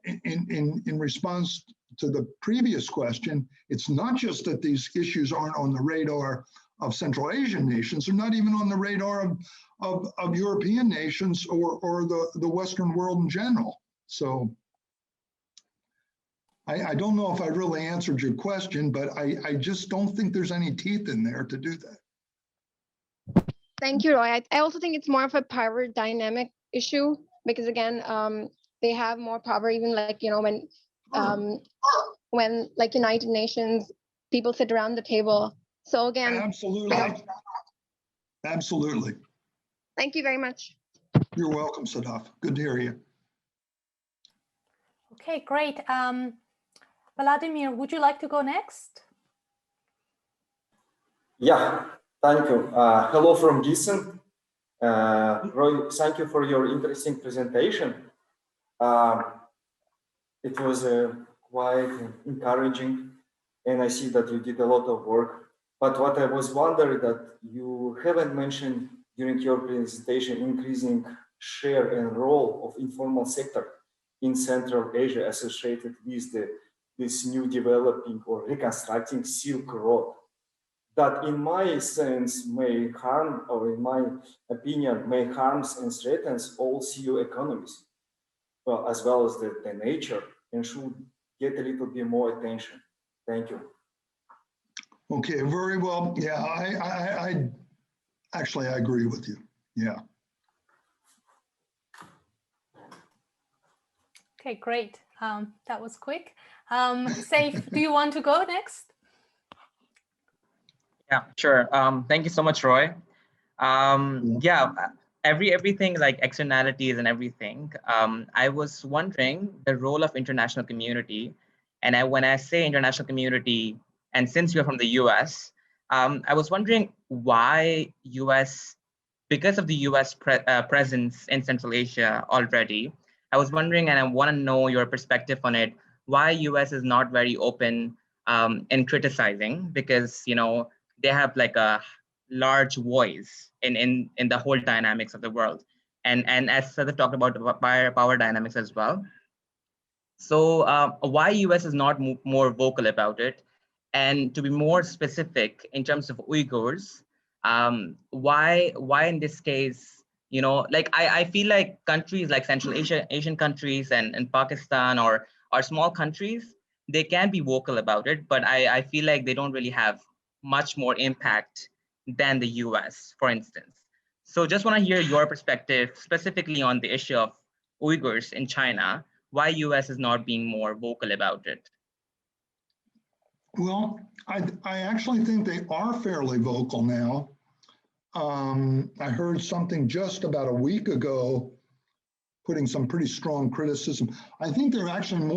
in response to the previous question, it's not just that these issues aren't on the radar of Central Asian nations, they're not even on the radar of European nations or the Western world in general. So I don't know if I really answered your question, but I just don't think there's any teeth in there to do that. Thank you, Roy. I also think it's more of a power dynamic issue because again, they have more power, even like, when like United Nations, people sit around the table. So again, absolutely. Absolutely. Thank you very much. You're welcome, Sadaf. Good to hear you. Okay, great. Vladimir, would you like to go next? Yeah, thank you. Hello from Gießen. Roy, thank you for your interesting presentation. It was quite encouraging, and I see that you did a lot of work. But what I was wondering that you haven't mentioned during your presentation, increasing share and role of informal sector in Central Asia associated with this new developing or reconstructing Silk Road. That in my sense may harm, or in my opinion, may harms and threatens all socioeconomies, well, as well as the nature, and should get a little bit more attention. Thank you. Okay, very well. Yeah, I actually agree with you. Yeah. Okay, great. That was quick. Saif, do you want to go next? Yeah, sure. Thank you so much, Roy. Yeah, everything like externalities and everything. I was wondering the role of international community. And when I say international community, and since you're from the US, I was wondering why US, because of the US presence in Central Asia already, I was wondering, and I want to know your perspective on it, why US is not very open in criticizing, because, they have like a large voice in the whole dynamics of the world. And as Sadaf talked about power dynamics as well. So why US is not more vocal about it? And to be more specific in terms of Uyghurs, why in this case, like I feel like countries like Central Asian countries and Pakistan or small countries, they can be vocal about it, but I feel like they don't really have much more impact than the US, for instance. So just want to hear your perspective specifically on the issue of Uyghurs in China, why US is not being more vocal about it. Well, I actually think they are fairly vocal now. I heard something just about a week ago putting some pretty strong criticism. I think they're actually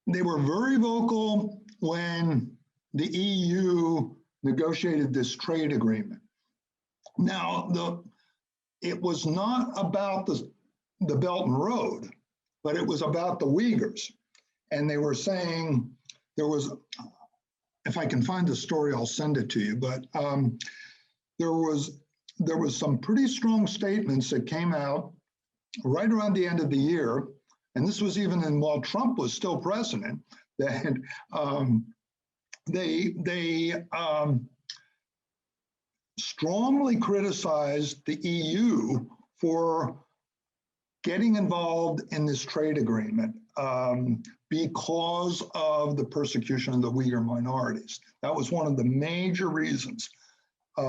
they were very vocal when the EU negotiated this trade agreement. Now, it was not about the Belt and Road, but it was about the Uyghurs. And they were saying there was, if I can find the story, I'll send it to you, but there was some pretty strong statements that came out right around the end of the year, and this was even while Trump was still president, that they strongly criticized the EU for getting involved in this trade agreement because of the persecution of the Uyghur minorities. That was one of the major reasons.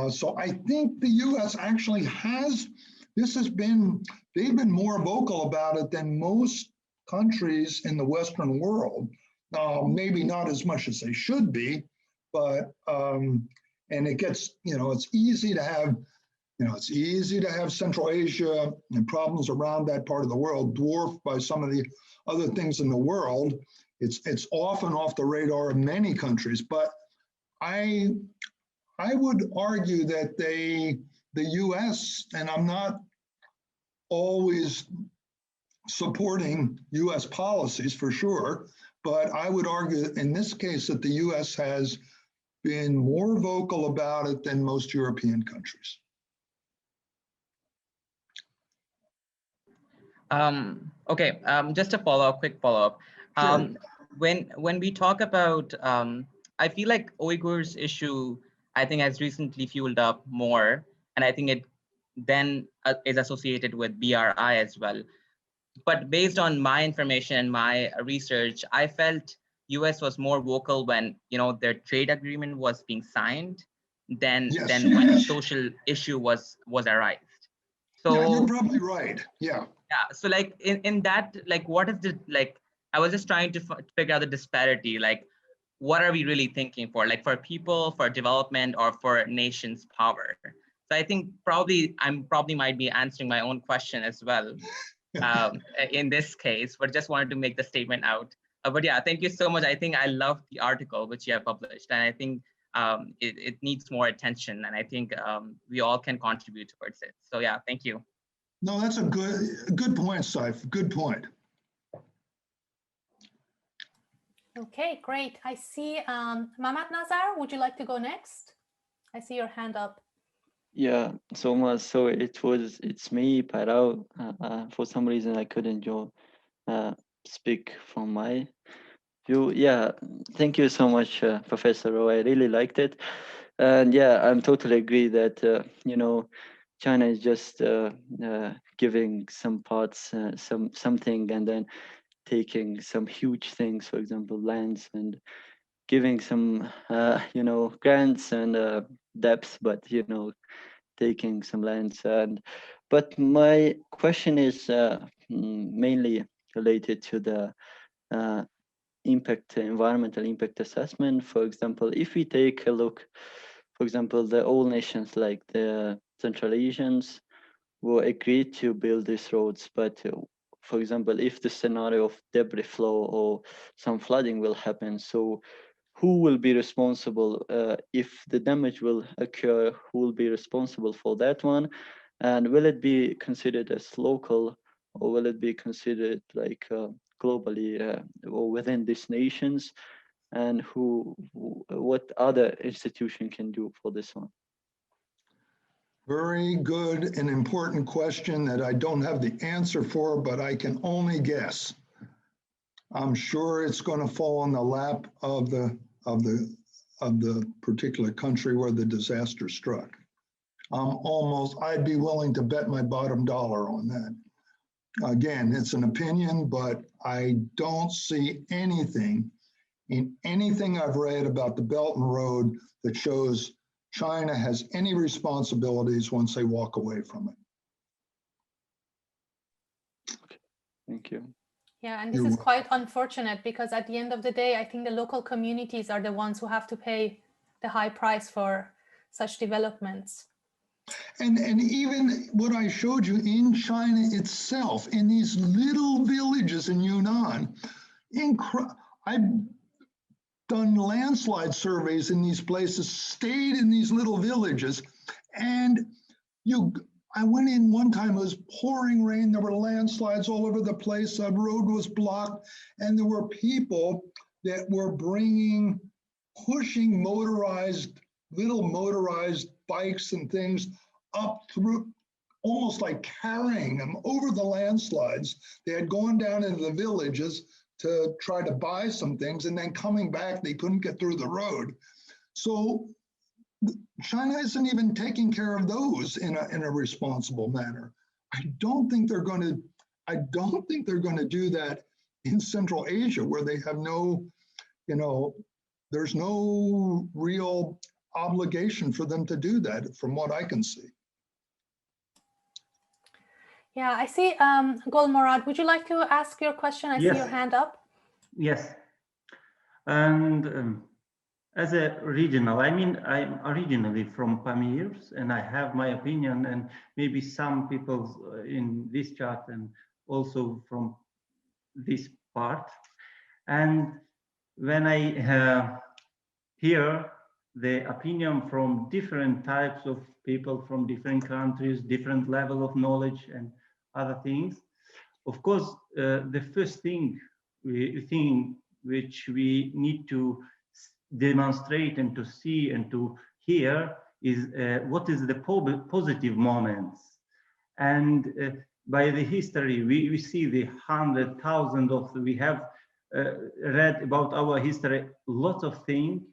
So I think the US actually has, they've been more vocal about it than most countries in the Western world. Maybe not as much as they should be, but, and it gets, it's easy to have, it's easy to have Central Asia and problems around that part of the world dwarfed by some of the other things in the world. It's often off the radar of many countries, but I would argue that the US, and I'm not always supporting US policies for sure, but I would argue in this case that the US has been more vocal about it than most European countries. Okay, just a quick follow-up. Sure. When we talk about, I feel like Uyghurs issue, I think has recently fueled up more, and I think it then is associated with BRI as well. But based on my information and my research, I felt US was more vocal when their trade agreement was being signed than when the social issue was arised. So yeah, you're probably right. Yeah. Yeah. So like in that, like, what is the, like, I was just trying to figure out the disparity. Like, what are we really thinking for? Like for people, for development, or for nations' power? So I think I might be answering my own question as well in this case, but just wanted to make the statement out. But yeah, thank you so much. I think I love the article which you have published, and I think it needs more attention, and I think we all can contribute towards it. So yeah, thank you. No, that's a good point, Saif. Good point. Okay, great. I see Mamat Nazar, would you like to go next? I see your hand up. Yeah, so much. So it's me, Parao. For some reason, I couldn't speak from my view. Yeah, thank you so much, Professor Rowe. I really liked it. And yeah, I'm totally agree that, China is just giving some parts, something, and then taking some huge things, for example, lands, and giving some, grants and depth, but, taking some lands. But my question is mainly related to the environmental impact assessment. For example, if we take a look, for example, the all nations like the Central Asians were agreed to build these roads, but for example, if the scenario of debris flow or some flooding will happen, so who will be responsible if the damage will occur? Who will be responsible for that one? And will it be considered as local, or will it be considered like globally or within these nations? And what other institution can do for this one? Very good and important question that I don't have the answer for, but I can only guess. I'm sure it's going to fall in the lap of the particular country where the disaster struck. I'd be willing to bet my bottom dollar on that. Again, it's an opinion, but I don't see anything in anything I've read about the Belt and Road that shows China has any responsibilities once they walk away from it. Okay. Thank you. Yeah, and this is quite unfortunate because at the end of the day, I think the local communities are the ones who have to pay the high price for such developments. And even what I showed you in China itself, in these little villages in Yunnan, I've done landslide surveys in these places, stayed in these little villages, and I went in one time, it was pouring rain, there were landslides all over the place, the road was blocked, and there were people that were pushing little motorized bikes and things up through, almost like carrying them over the landslides. They had gone down into the villages to try to buy some things, and then coming back, they couldn't get through the road. So China isn't even taking care of those in a responsible manner. I don't think they're going to I don't think they're going to do that in Central Asia, where they have no, there's no real obligation for them to do that, from what I can see. Yeah, I see. Gul Morad, would you like to ask your question? I see your hand up. Yes. And as a regional, I mean, I'm originally from Pamirs, and I have my opinion, and maybe some people in this chat and also from this part. And when I hear the opinion from different types of people from different countries, different level of knowledge and other things, of course, the first thing which we need to demonstrate and to see and to hear is what is the positive moments. And by the history, we see the 100,000 of, we have read about our history, lots of things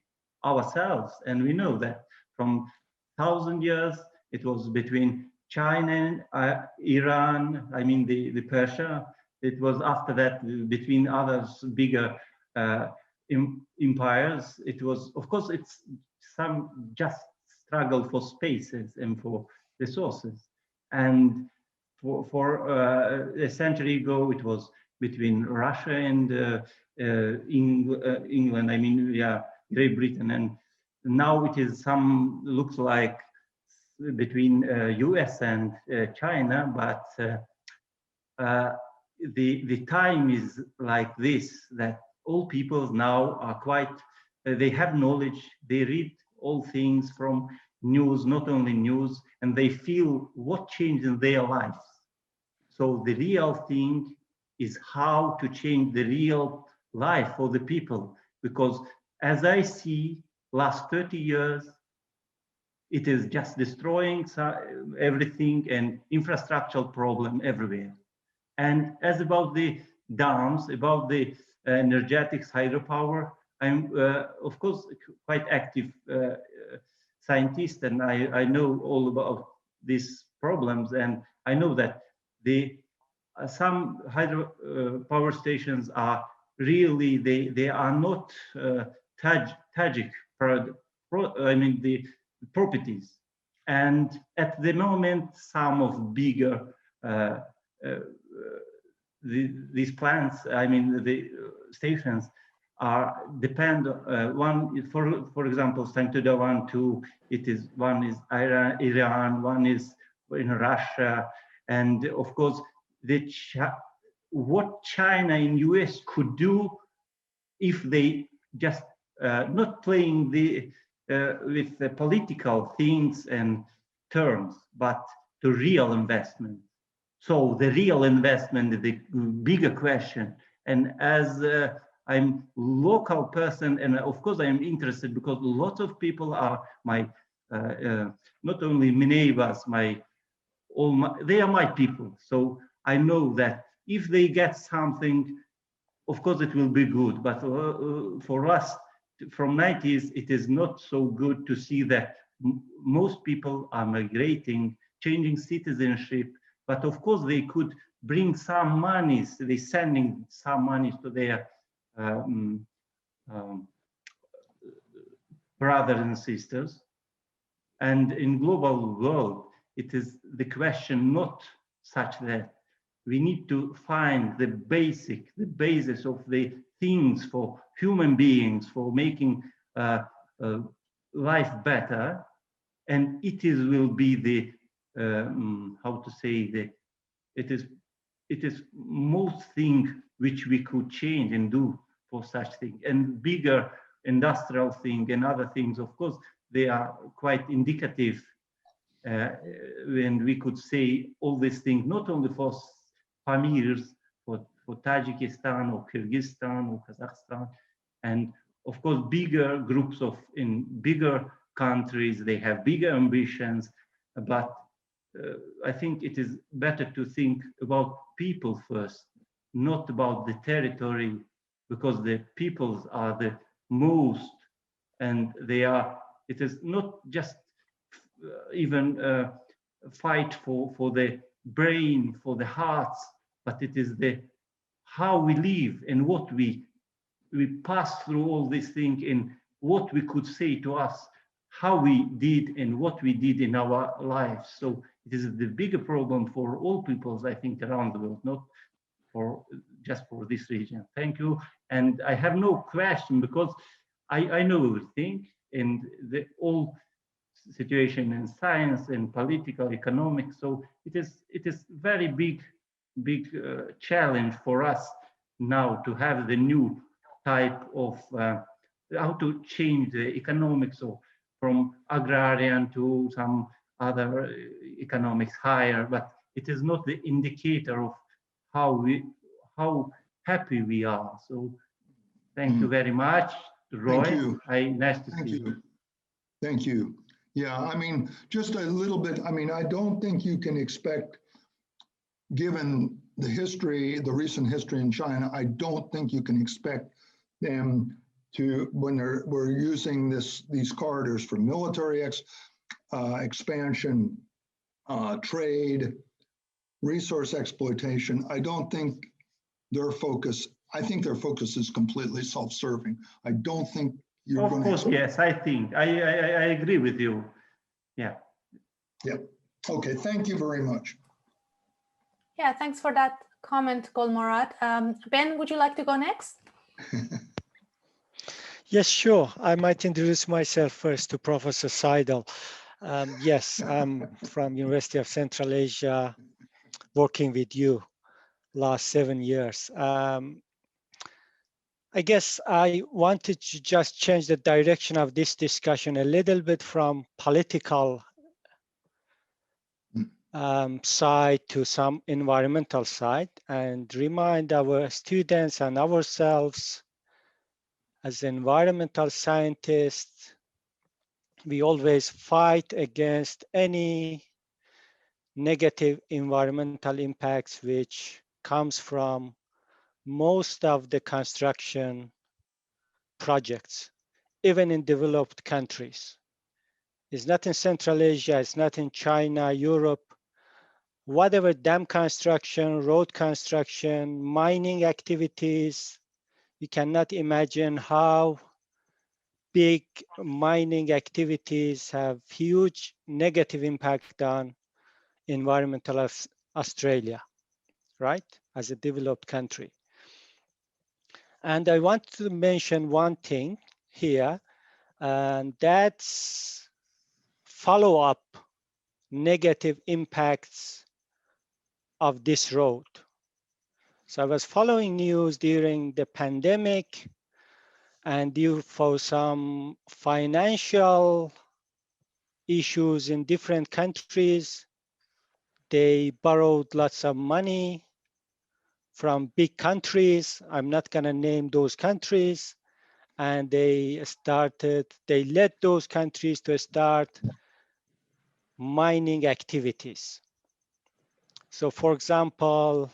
ourselves. And we know that from 1,000 years, it was between China and Iran, I mean the Persia. It was after that between others bigger empires. It was, of course, it's some just struggle for spaces and for resources. And for a century ago, it was between Russia and England, I mean, yeah, Great Britain. And now it is looks like between US and China, but the time is like this, that all peoples now are quite, they have knowledge, they read all things from news, not only news, and they feel what changed in their lives. So the real thing is how to change the real life for the people, because as I see last 30 years, it is just destroying everything and infrastructural problem everywhere. And as about the dams, about the energetics, hydropower, I'm of course quite active scientist, and I know all about these problems, and I know that some hydropower stations are really, they are not tragic, I mean the properties. And at the moment, some of bigger these plants, I mean the stations, are depend one for example Saint-Tuda 1, 2, one is Iran, one is in Russia, and of course what China and US could do if they just not playing with the political things and terms, but to real investment. So the real investment is the bigger question. And as I'm local person, and of course I am interested because a lot of people are my, not only my neighbors, they are my people. So I know that if they get something, of course it will be good. But for us, from 90s, it is not so good to see that most people are migrating, changing citizenship. But of course, they could bring some monies. They're sending some monies to their brothers and sisters. And in global world, it is the question not such that we need to find the basis of the things for human beings, for making life better. And will be the how to say, it is most thing which we could change and do for such thing. And bigger industrial thing and other things, of course, they are quite indicative. When we could say all these things, not only for Pamirs, for Tajikistan or Kyrgyzstan or Kazakhstan, and of course bigger groups in bigger countries, they have bigger ambitions, but I think it is better to think about people first, not about the territory, because the peoples are the most, and it is not just even fight for the brain, for the hearts, but it is the how we live and what we pass through all these things and what we could say to us, how we did and what we did in our lives. So it is the bigger problem for all peoples, I think, around the world, not for just for this region. Thank you. And I have no question because I know everything and the all situation in science and political, economic. So it is very big challenge for us now to have the new type of how to change the economics of from agrarian to some other economics higher, but it is not the indicator of how happy we are. So thank you very much, Roy. Thank you. Nice to Thank see you. Thank you. Yeah, I mean, just a little bit. I mean, I don't think you can expect, given the history, the recent history in China, I don't think you can expect them to, when we're using these corridors for military expansion, trade, resource exploitation. I don't think their focus, I think their focus is completely self-serving. I don't think you're Of going course, to. yes, I think I agree with you. Yeah. Yeah. Okay. Thank you very much. Yeah, thanks for that comment, Golmurad. Ben, would you like to go next? Yes, sure. I might introduce myself first to Professor Sidle. Yes, I'm from University of Central Asia, working with you last 7 years. I guess I wanted to just change the direction of this discussion a little bit from political side to some environmental side and remind our students and ourselves as environmental scientists, we always fight against any negative environmental impacts which comes from most of the construction projects, even in developed countries. It's not in Central Asia, it's not in China, Europe. Whatever dam construction, road construction, mining activities, you cannot imagine how big mining activities have huge negative impact on environmental of Australia, right? As a developed country. And I want to mention one thing here, and that's follow up negative impacts of this road. So I was following news during the pandemic, and due for some financial issues in different countries, they borrowed lots of money from big countries. I'm not going to name those countries. And they led those countries to start mining activities. So for example,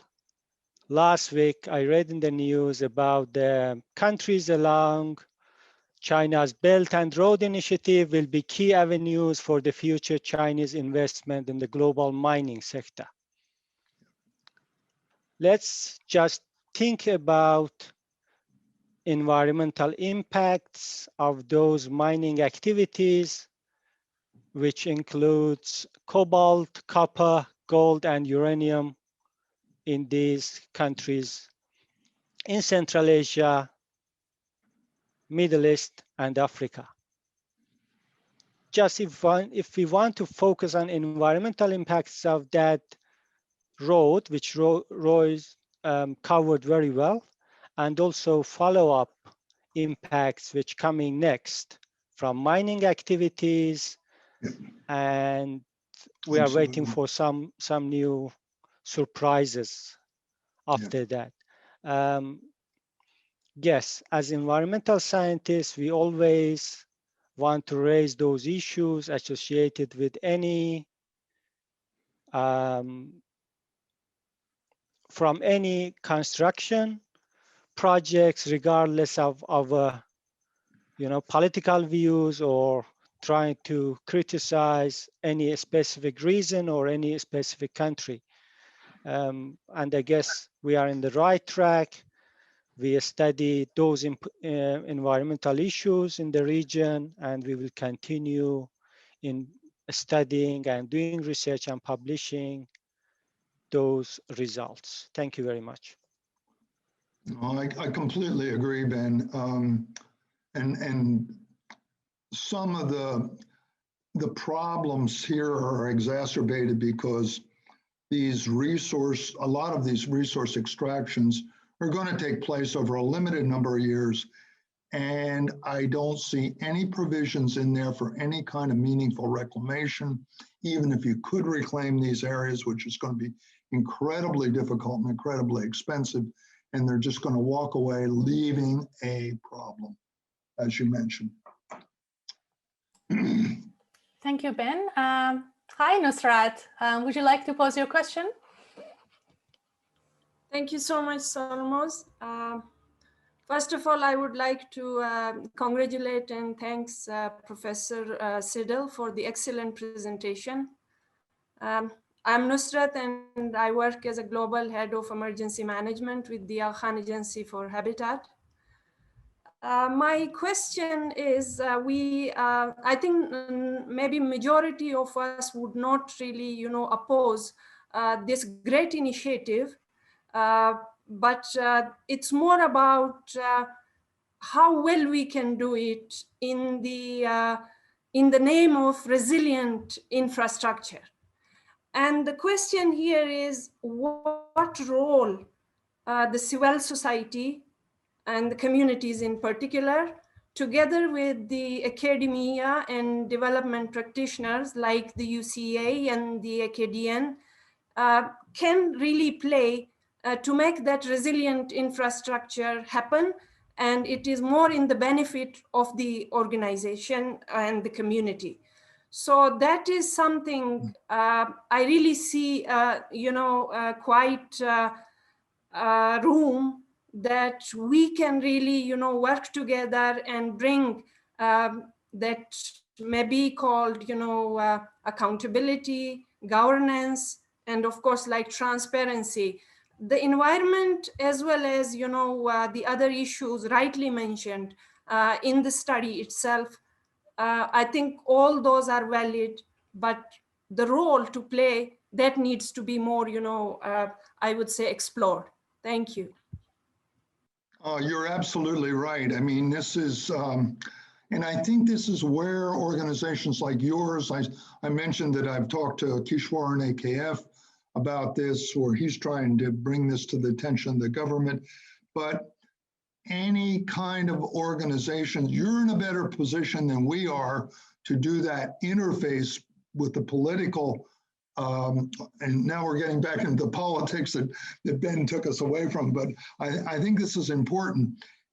last week, I read in the news about the countries along China's Belt and Road Initiative will be key avenues for the future Chinese investment in the global mining sector. Let's just think about environmental impacts of those mining activities, which includes cobalt, copper, gold, and uranium in these countries in Central Asia, Middle East, and Africa. Just if we want to focus on environmental impacts of that road, which Roy covered very well, and also follow-up impacts which coming next from mining activities, and we are waiting for some new surprises after that. Yes, as environmental scientists, we always want to raise those issues associated with any from any construction projects, regardless of our political views or trying to criticize any specific reason or any specific country. And I guess we are in the right track. We study those environmental issues in the region, and we will continue in studying and doing research and publishing those results. Thank you very much. I completely agree, Ben. And some of the problems here are exacerbated because a lot of these resource extractions are going to take place over a limited number of years. And I don't see any provisions in there for any kind of meaningful reclamation, even if you could reclaim these areas, which is going to be incredibly difficult and incredibly expensive. And they're just going to walk away, leaving a problem, as you mentioned. Thank you, Ben. Hi, Nusrat. Would you like to pose your question? Thank you so much, Solmaz. First of all, I would like to congratulate and thanks Professor Sidle for the excellent presentation. I'm Nusrat and I work as a global head of emergency management with the Al-Khan Agency for Habitat. My question is, I think maybe majority of us would not really, oppose this great initiative, but it's more about how well we can do it in the name of resilient infrastructure. And the question here is, what role the civil society and the communities in particular, together with the academia and development practitioners like the UCA and the AKDN, can really play to make that resilient infrastructure happen. And it is more in the benefit of the organization and the community. So that is something I really see, quite room that we can really, work together and bring that may be called, accountability, governance, and of course, like transparency. The environment, as well as, the other issues rightly mentioned in the study itself, I think all those are valid, but the role to play, that needs to be more, I would say, explored. Thank you. You're absolutely right. I mean, this is, and I think this is where organizations like yours, I mentioned that I've talked to Kishwar and AKF about this, where he's trying to bring this to the attention of the government. But any kind of organization, you're in a better position than we are to do that interface with the political, and now we're getting back into the politics that Ben took us away from, but I think this is important.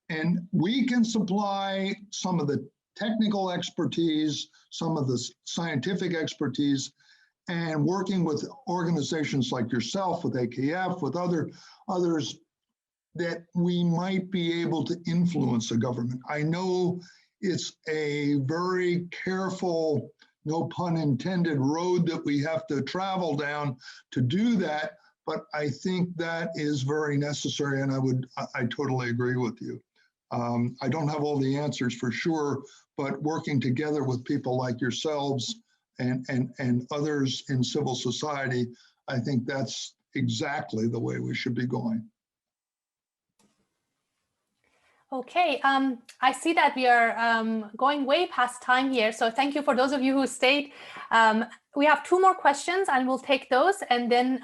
And we can supply some of the technical expertise, some of the scientific expertise, and working with organizations like yourself, with AKF, with others, that we might be able to influence the government. I know it's a very careful, no pun intended, road that we have to travel down to do that, but I think that is very necessary, and I totally agree with you. I don't have all the answers for sure, but working together with people like yourselves and others in civil society, I think that's exactly the way we should be going. Okay, I see that we are going way past time here. So thank you for those of you who stayed. We have 2 more questions and we'll take those, and then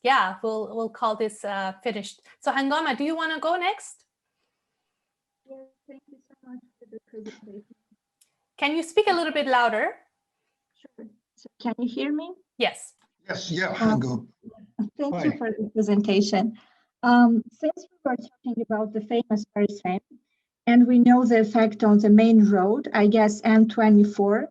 yeah, we'll call this finished. So Hangama, do you want to go next? Yes, thank you so much for the presentation. Can you speak a little bit louder? Sure. So can you hear me? Yes. Yes, yeah, go. Thank you for the presentation. Since we were talking about the famous Paris Rim, and we know the effect on the main road, I guess M24,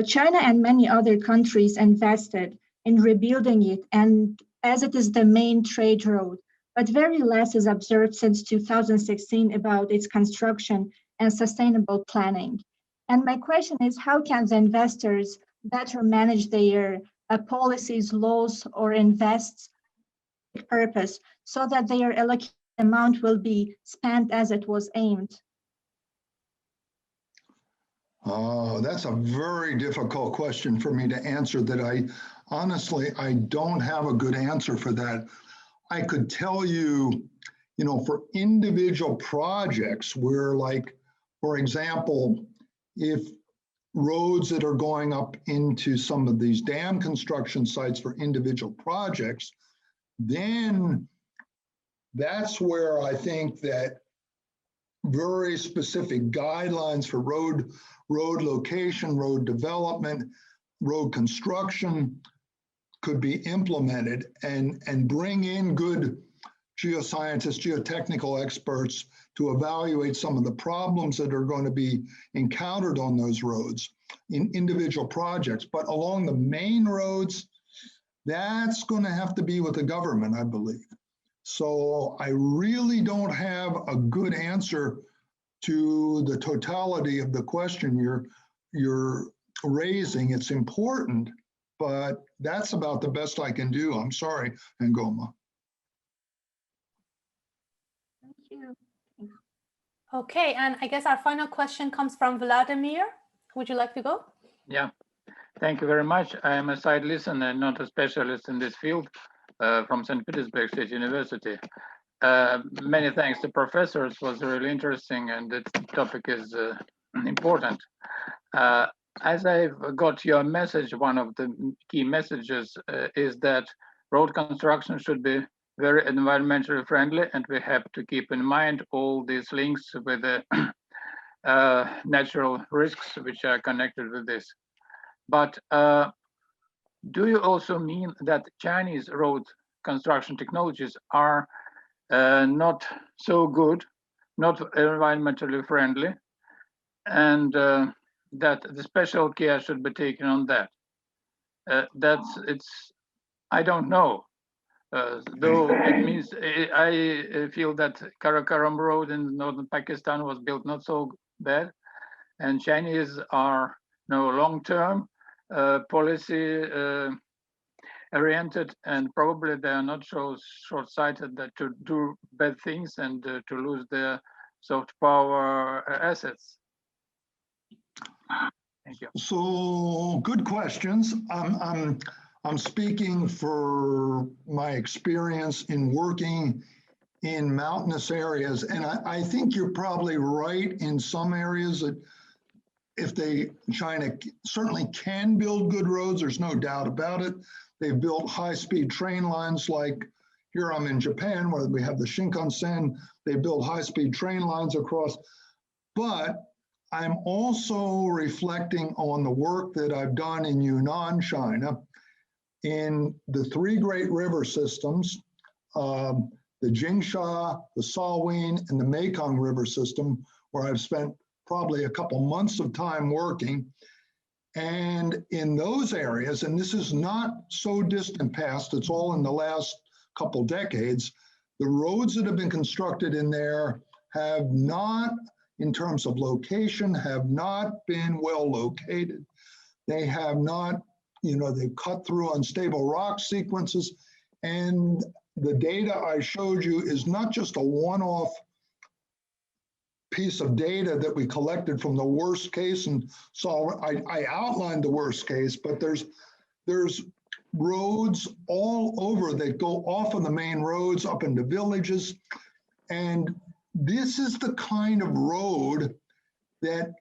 China and many other countries invested in rebuilding it, and as it is the main trade road, but very less is observed since 2016 about its construction and sustainable planning. And my question is, how can the investors better manage their policies, laws, or invest purpose so that their allocated amount will be spent as it was aimed? Oh, that's a very difficult question for me to answer that I don't have a good answer for that. I could tell you, for individual projects where, like, for example, if roads that are going up into some of these dam construction sites for individual projects, then that's where I think that very specific guidelines for road location, road development, road construction could be implemented and bring in good geoscientists, geotechnical experts to evaluate some of the problems that are going to be encountered on those roads in individual projects. But along the main roads, that's going to have to be with the government, I believe. So I really don't have a good answer to the totality of the question you're raising. It's important, but that's about the best I can do. I'm sorry, Ngoma. Thank you. Okay, and I guess our final question comes from Vladimir. Would you like to go? Yeah, thank you very much. I am a side listener and not a specialist in this field from St. Petersburg State University. Many thanks to professors, was really interesting and the topic is important. As I've got your message, one of the key messages is that road construction should be very environmentally friendly, and we have to keep in mind all these links with the natural risks which are connected with this. But do you also mean that Chinese road construction technologies are not so good, not environmentally friendly, and that the special care should be taken on that? I don't know. Though it means I feel that Karakoram Road in northern Pakistan was built not so bad, and Chinese are long-term policy oriented, and probably they are not so short-sighted that to do bad things and to lose their soft power assets. Thank you. So good questions. I'm speaking for my experience in working in mountainous areas, and I think you're probably right in some areas that China certainly can build good roads, there's no doubt about it. They've built high-speed train lines, like here I'm in Japan where we have the Shinkansen. They build high-speed train lines across, but I'm also reflecting on the work that I've done in Yunnan, China, in the three great river systems, the Jingsha, the Salween, and the Mekong River system, where I've spent probably a couple months of time working. And in those areas, and this is not so distant past, it's all in the last couple decades, the roads that have been constructed in there have not, in terms of location, have not been well located. They have not, they've cut through unstable rock sequences. And the data I showed you is not just a one-off piece of data that we collected from the worst case, and so I outlined the worst case, but there's roads all over that go off of the main roads up into villages, and this is the kind of road that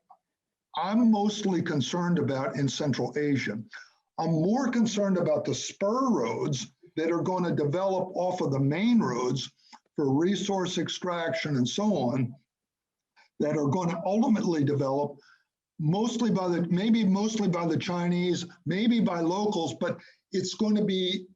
I'm mostly concerned about in Central Asia. I'm more concerned about the spur roads that are going to develop off of the main roads for resource extraction and so on, that are going to ultimately develop mostly by the Chinese, maybe by locals, but it's going to be,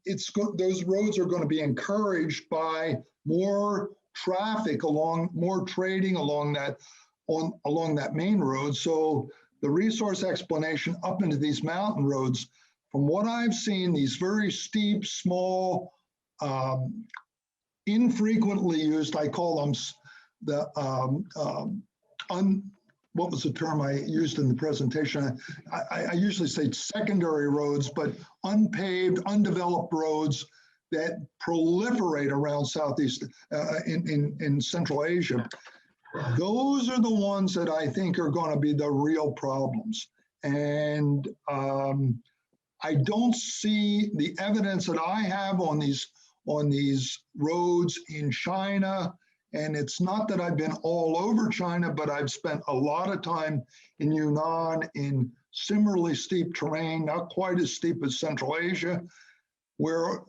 those roads are going to be encouraged by more traffic more trading along that main road. So the resource explanation up into these mountain roads, from what I've seen, these very steep, small, infrequently used, I call them what was the term I used in the presentation? I usually say secondary roads, but unpaved, undeveloped roads that proliferate around Southeast in Central Asia, those are the ones that I think are going to be the real problems. And I don't see the evidence that I have on these roads in China. And it's not that I've been all over China, but I've spent a lot of time in Yunnan in similarly steep terrain, not quite as steep as Central Asia, where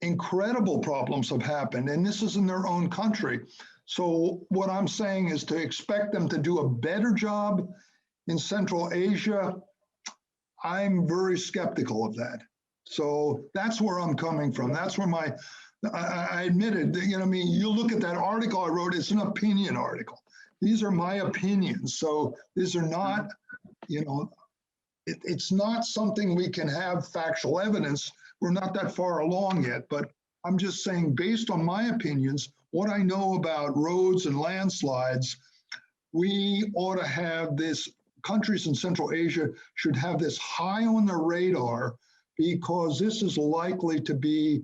incredible problems have happened. And this is in their own country. So what I'm saying is to expect them to do a better job in Central Asia, I'm very skeptical of that. So that's where I'm coming from. That's where I admitted, you know, I mean, you look at that article I wrote, it's an opinion article. These are my opinions. So these are not, you know, it's not something we can have factual evidence. We're not that far along yet, but I'm just saying, based on my opinions, what I know about roads and landslides, we ought to have this, countries in Central Asia should have this high on their radar, because this is likely to be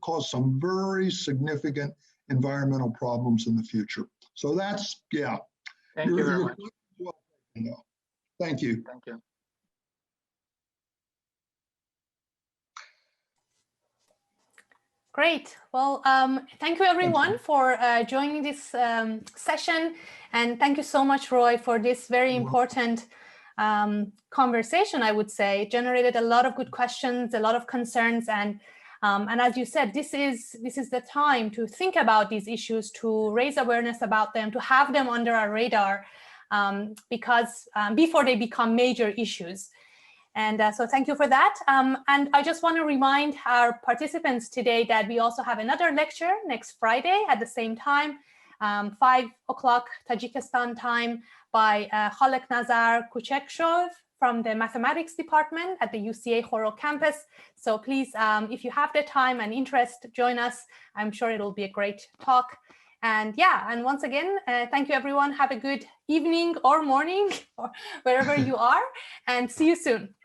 cause some very significant environmental problems in the future. So that's, yeah. Thank you very much. Thank you. Thank you. Great. Well, thank you everyone for joining this session. And thank you so much, Roy, for this very important conversation, I would say. It generated a lot of good questions, a lot of concerns. And as you said, this is the time to think about these issues, to raise awareness about them, to have them under our radar, because before they become major issues. And so thank you for that. And I just want to remind our participants today that we also have another lecture next Friday at the same time, 5 o'clock Tajikistan time, by Khalek-Nazar Kuchekshov from the mathematics department at the UCA Khorog campus. So please, if you have the time and interest, join us. I'm sure it'll be a great talk. And yeah, and once again, thank you everyone. Have a good evening or morning or wherever you are, and see you soon.